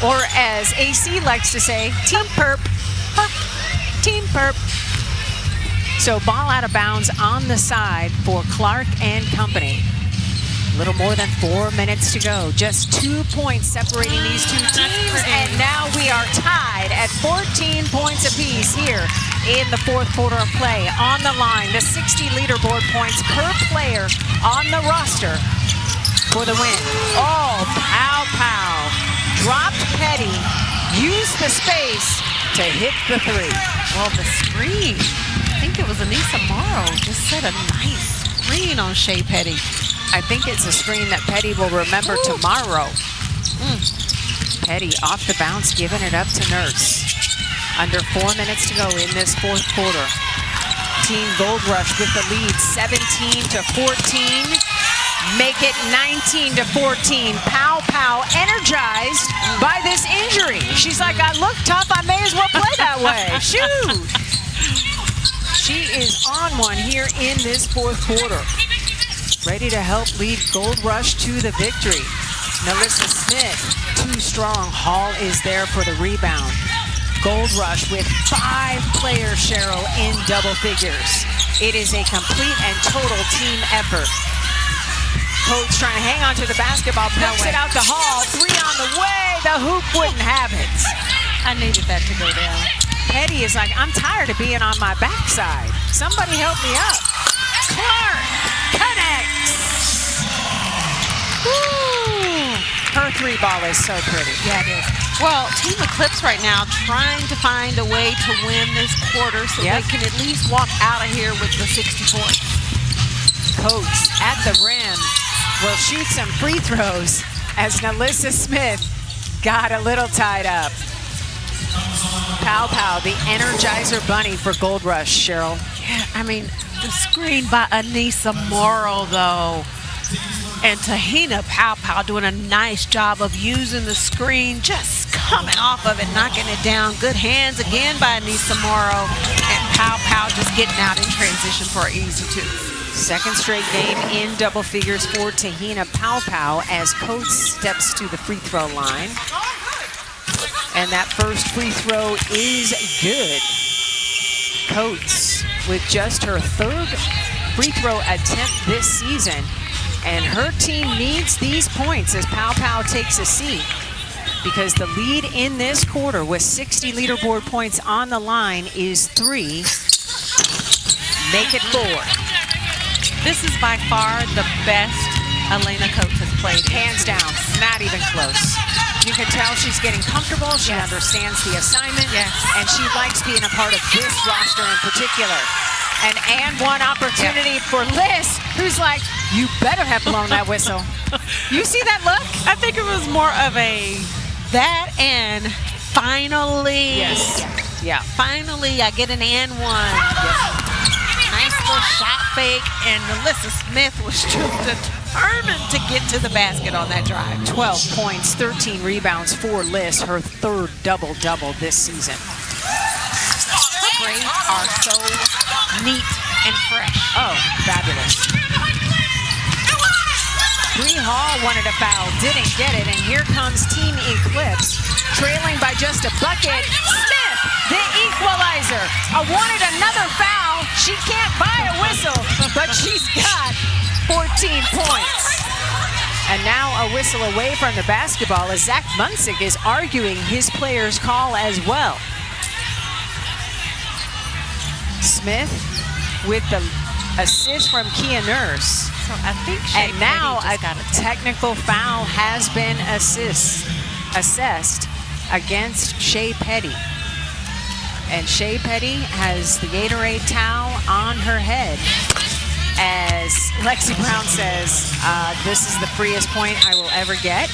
or as AC likes to say, team perp. Team perp. So ball out of bounds on the side for Clark and company. A little more than 4 minutes to go. Just 2 points separating these two teams. And now we are tied at 14 points apiece here in the fourth quarter of play. On the line, the 60 leaderboard points per player on the roster for the win. Oh, Pow Pow. Dropped Petty. Used the space to hit the three. Well, the screen. I think it was Anissa Morrow. Just set a nice screen on Shea Petty. I think it's a screen that Petty will remember tomorrow. Petty off the bounce, giving it up to Nurse. Under 4 minutes to go in this fourth quarter. Team Gold Rush with the lead, 17-14. Make it 19-14. Pow Pow energized by this injury. She's like, I look tough, I may as well play that way. Shoot! She is on one here in this fourth quarter. Ready to help lead Gold Rush to the victory. Melissa Smith, too strong. Hall is there for the rebound. Gold Rush with 5 players, Cheryl, in double figures. It is a complete and total team effort. Coach trying to hang on to the basketball, pokes it out to Hall. 3 on the way. The hoop wouldn't have it. I needed that to go down. Petty is like, I'm tired of being on my backside. Somebody help me up. Clark connects. Woo! Her three ball is so pretty. Yeah, it is. Well, Team Eclipse right now trying to find a way to win this quarter so they can at least walk out of here with the 60 points. Coates at the rim will shoot some free throws as Melissa Smith got a little tied up. Pow Pow, the Energizer Bunny for Gold Rush, Cheryl. Yeah, I mean, the screen by Anissa Morrow, though. And Tahina Pow Pow doing a nice job of using the screen, just coming off of it, knocking it down. Good hands again by Anissa Morrow. And Pow Pow just getting out in transition for an easy 2. Second straight game in double figures for Tahina Pow Pow as Coates steps to the free throw line. And that first free throw is good. Coates with just her 3rd free throw attempt this season. And her team needs these points as Pow Pow takes a seat, because the lead in this quarter with 60 leaderboard points on the line is 3. Make it 4. This is by far the best Elena Coates has played. Hands down, not even close. You can tell she's getting comfortable. She understands the assignment, and she likes being a part of this roster in particular. And one opportunity for Liz, who's like, you better have blown that whistle. You see that look? I think it was more of a that and finally. Yeah. Finally, I get an and one. Nice little shot fake, and Alyssa Smith was just determined to get to the basket on that drive. 12 points, 13 rebounds for Liz, her third double-double this season. Her braids are so neat and fresh. Oh, fabulous. Bree Hall wanted a foul, didn't get it, and here comes Team Eclipse, trailing by just a bucket. Smith, the equalizer. Wanted another foul. She can't buy a whistle, but she's got 14 points. And now a whistle away from the basketball as Zach Munsik is arguing his player's call as well. Smith with the assist from Kia Nurse. So I think Shea and now a got technical foul has been assessed against Shea Petty. And Shea Petty has the Gatorade towel on her head. As Lexi Brown says, this is the freest point I will ever get.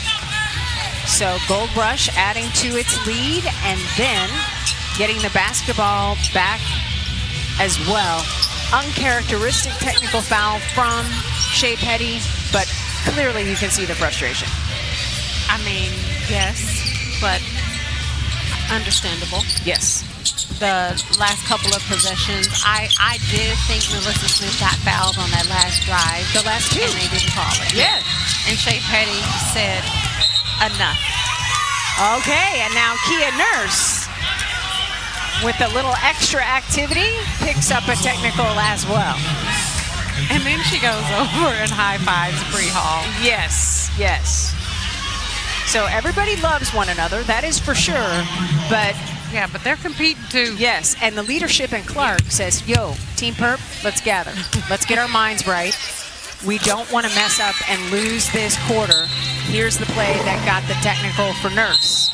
So Gold Rush adding to its lead and then getting the basketball back as well. Uncharacteristic technical foul from Shea Petty, but clearly you can see the frustration. I mean, yes, but understandable. Yes. The last couple of possessions, I did think Melissa Smith got fouled on that last drive. The last two. And they didn't call it. Yeah. And Shea Petty said, enough. Okay, and now Kia Nurse, with a little extra activity, picks up a technical as well. And then she goes over and high fives Bree Hall. Yes, yes. So everybody loves one another, that is for sure, but yeah, but they're competing too. Yes, and the leadership in Clark says, yo, Team Perp, let's gather. Let's get our minds right. We don't want to mess up and lose this quarter. Here's the play that got the technical for Nurse.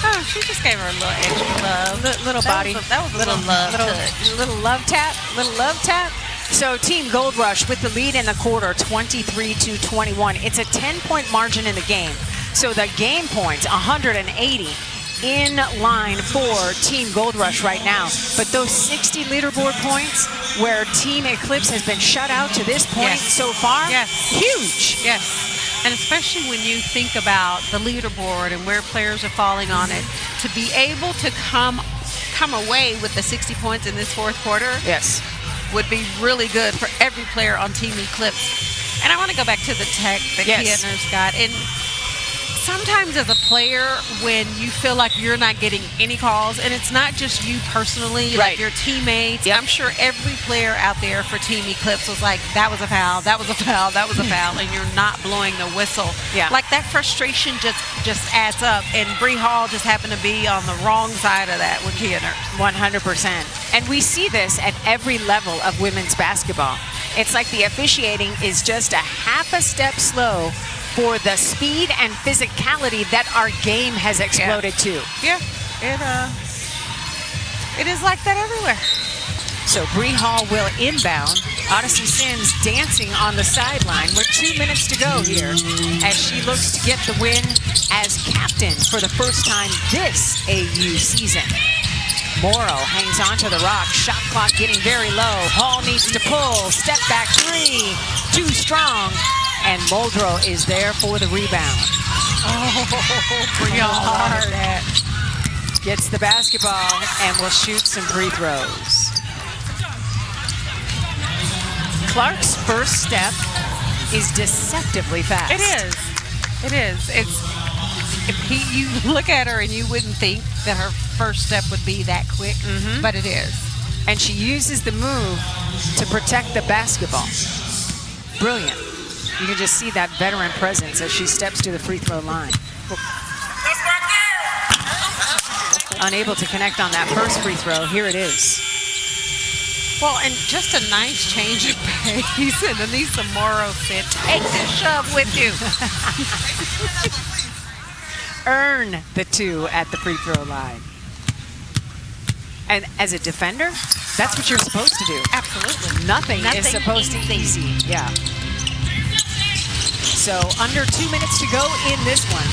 Oh, she just gave her a little extra love. Little body. That was a little love touch. Little love tap. Little love tap. So Team Gold Rush with the lead in the quarter, 23-21. It's a 10-point margin in the game. So the game points, 180 in line for Team Gold Rush right now. But those 60 leaderboard points where Team Eclipse has been shut out to this point so far, huge. Yes. And especially when you think about the leaderboard and where players are falling on it, to be able to come away with the 60 points in this fourth quarter, would be really good for every player on Team Eclipse. And I want to go back to the tech that Kia Nurse got. And sometimes as a player, when you feel like you're not getting any calls, and it's not just you personally, like your teammates. I'm sure every player out there for Team Eclipse was like, that was a foul, that was a foul, that was a foul, and you're not blowing the whistle. Like that frustration just adds up, and Bree Hall just happened to be on the wrong side of that with Kia Nurse. 100%. And we see this at every level of women's basketball. It's like the officiating is just a half a step slow for the speed and physicality that our game has exploded to. Yeah, it is like that everywhere. So Bree Hall will inbound. Odyssey Sims dancing on the sideline with 2 minutes to go here as she looks to get the win as captain for the first time this AU season. Morrow hangs on to the rock. Shot clock getting very low. Hall needs to pull. Step back three. Too strong. And Muldrow is there for the rebound. Bree Hall gets the basketball and will shoot some free throws. Clark's first step is deceptively fast. It is. It is. You look at her and you wouldn't think that her first step would be that quick, but it is. And she uses the move to protect the basketball. Brilliant. You can just see that veteran presence as she steps to the free throw line. Unable to connect on that first free throw. Here it is. Well, and just a nice change of pace. And Anissa Morrow said, take this shove with you. Earn the two at the free throw line. And as a defender, that's what you're supposed to do. Absolutely. Nothing is supposed to be easy. Yeah. So under 2 minutes to go in this one.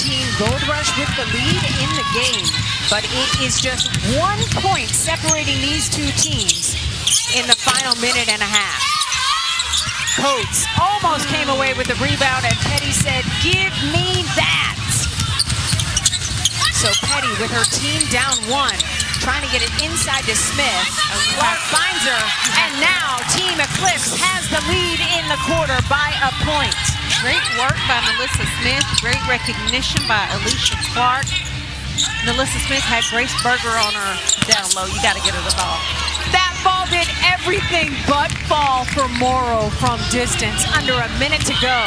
Team Gold Rush with the lead in the game, but it is just 1 point separating these two teams in the final minute and a half. Coates almost came away with the rebound, and Petty said, "Give me that." So Petty with her team down 1, trying to get it inside to Smith. Clark finds her, and now Team Eclipse has the lead in the quarter by a point. Great work by Melissa Smith. Great recognition by Alicia Clark. Melissa Smith had Grace Berger on her down low. You got to get her the ball. That ball did everything but fall for Morrow from distance. Under a minute to go.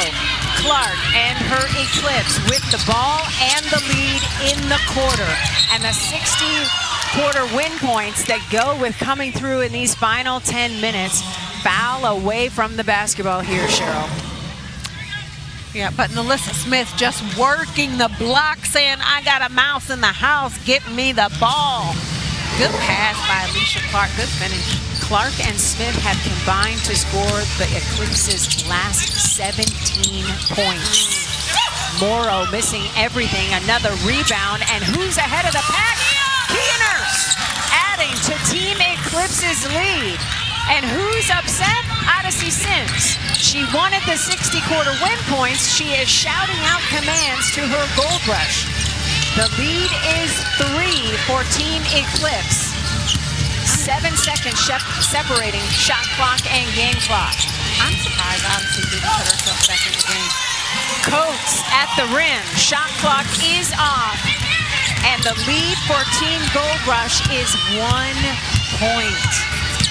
Clark and her Eclipse with the ball and the lead in the quarter. And the 60-quarter win points that go with coming through in these final 10 minutes. Foul away from the basketball here, Cheryl. Yeah, but Melissa Smith just working the block, saying, "I got a mouse in the house, get me the ball." Good pass by Alicia Clark, good finish. Clark and Smith have combined to score the Eclipse's last 17 points. Morrow missing everything, another rebound, and who's ahead of the pack? Keeners, adding to Team Eclipse's lead. And who's upset? Odyssey Sims. She wanted the 60-quarter win points. She is shouting out commands to her Gold Rush. The lead is 3 for Team Eclipse. 7 seconds separating shot clock and game clock. I'm surprised Odyssey didn't put herself back in the game. Coates at the rim. Shot clock is off. And the lead for Team Gold Rush is 1 point.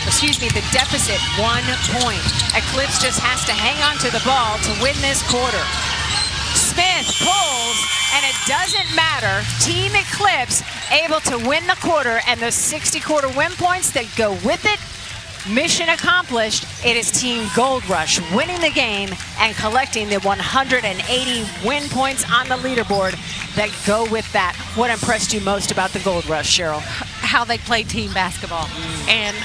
Excuse me, the deficit 1 point. Eclipse just has to hang on to the ball to win this quarter. Smith pulls, and it doesn't matter. Team Eclipse able to win the quarter, and the 60-quarter win points that go with it. Mission accomplished. It is Team Gold Rush winning the game and collecting the 180 win points on the leaderboard that go with that. What impressed you most about the Gold Rush, Cheryl? How they play team basketball. And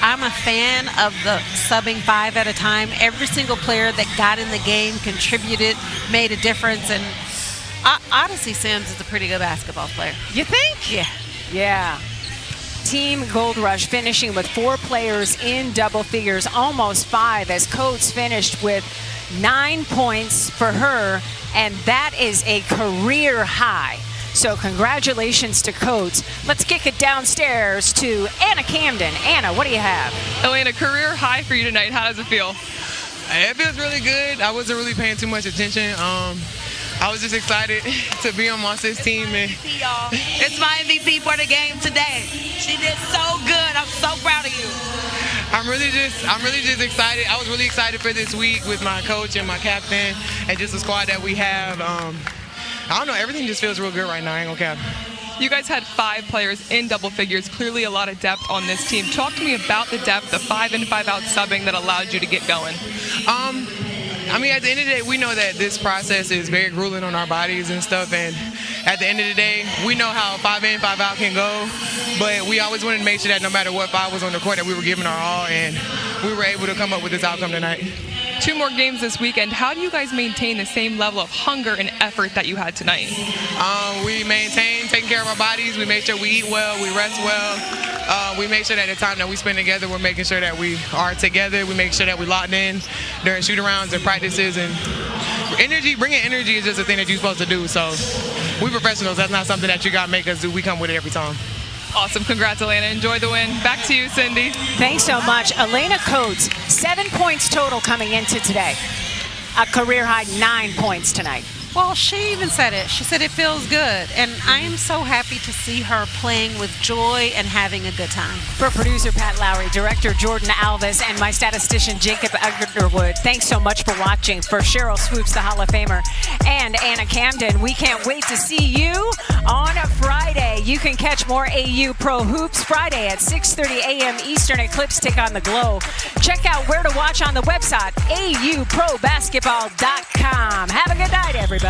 I'm a fan of the subbing 5 at a time. Every single player that got in the game contributed, made a difference, and Odyssey Sims is a pretty good basketball player. You think? Yeah. Yeah. Team Gold Rush finishing with 4 players in double figures, almost 5, as Coates finished with 9 points for her, and that is a career high. So congratulations to Coates. Let's kick it downstairs to Anna Camden. Anna, what do you have? Elena, career high for you tonight. How does it feel? It feels really good. I wasn't really paying too much attention. I was just excited to be on my sis team. And It's my MVP for the game today. She did so good. I'm so proud of you. I'm really just excited. I was really excited for this week with my coach and my captain and just the squad that we have. I don't know, everything just feels real good right now, I ain't gonna cap. You guys had 5 players in double figures, clearly a lot of depth on this team. Talk to me about the depth, the 5-in, 5-out subbing that allowed you to get going. I mean, at the end of the day, we know that this process is very grueling on our bodies and stuff, and at the end of the day, we know how 5-in, 5-out can go, but we always wanted to make sure that no matter what 5 was on the court, that we were giving our all, and we were able to come up with this outcome tonight. 2 more games this weekend. How do you guys maintain the same level of hunger and effort that you had tonight? We maintain taking care of our bodies. We make sure we eat well, we rest well. We make sure that the time that we spend together, we're making sure that we are together. We make sure that we locked in during shoot-arounds and practices. And bringing energy is just a thing that you're supposed to do. So we professionals, that's not something that you got to make us do. We come with it every time. Awesome. Congrats, Elena. Enjoy the win. Back to you, Cindy. Thanks so much. Elena Coates, 7 points total coming into today. A career high 9 points tonight. Well, she even said it. She said it feels good. And I am so happy to see her playing with joy and having a good time. For producer Pat Lowry, director Jordan Alvis, and my statistician Jacob Underwood, thanks so much for watching. For Cheryl Swoops, the Hall of Famer, and Anna Camden, we can't wait to see you on Friday. You can catch more AU Pro Hoops Friday at 6:30 a.m. Eastern. Eclipse take on the Glow. Check out where to watch on the website, auprobasketball.com. Have a good night, everybody.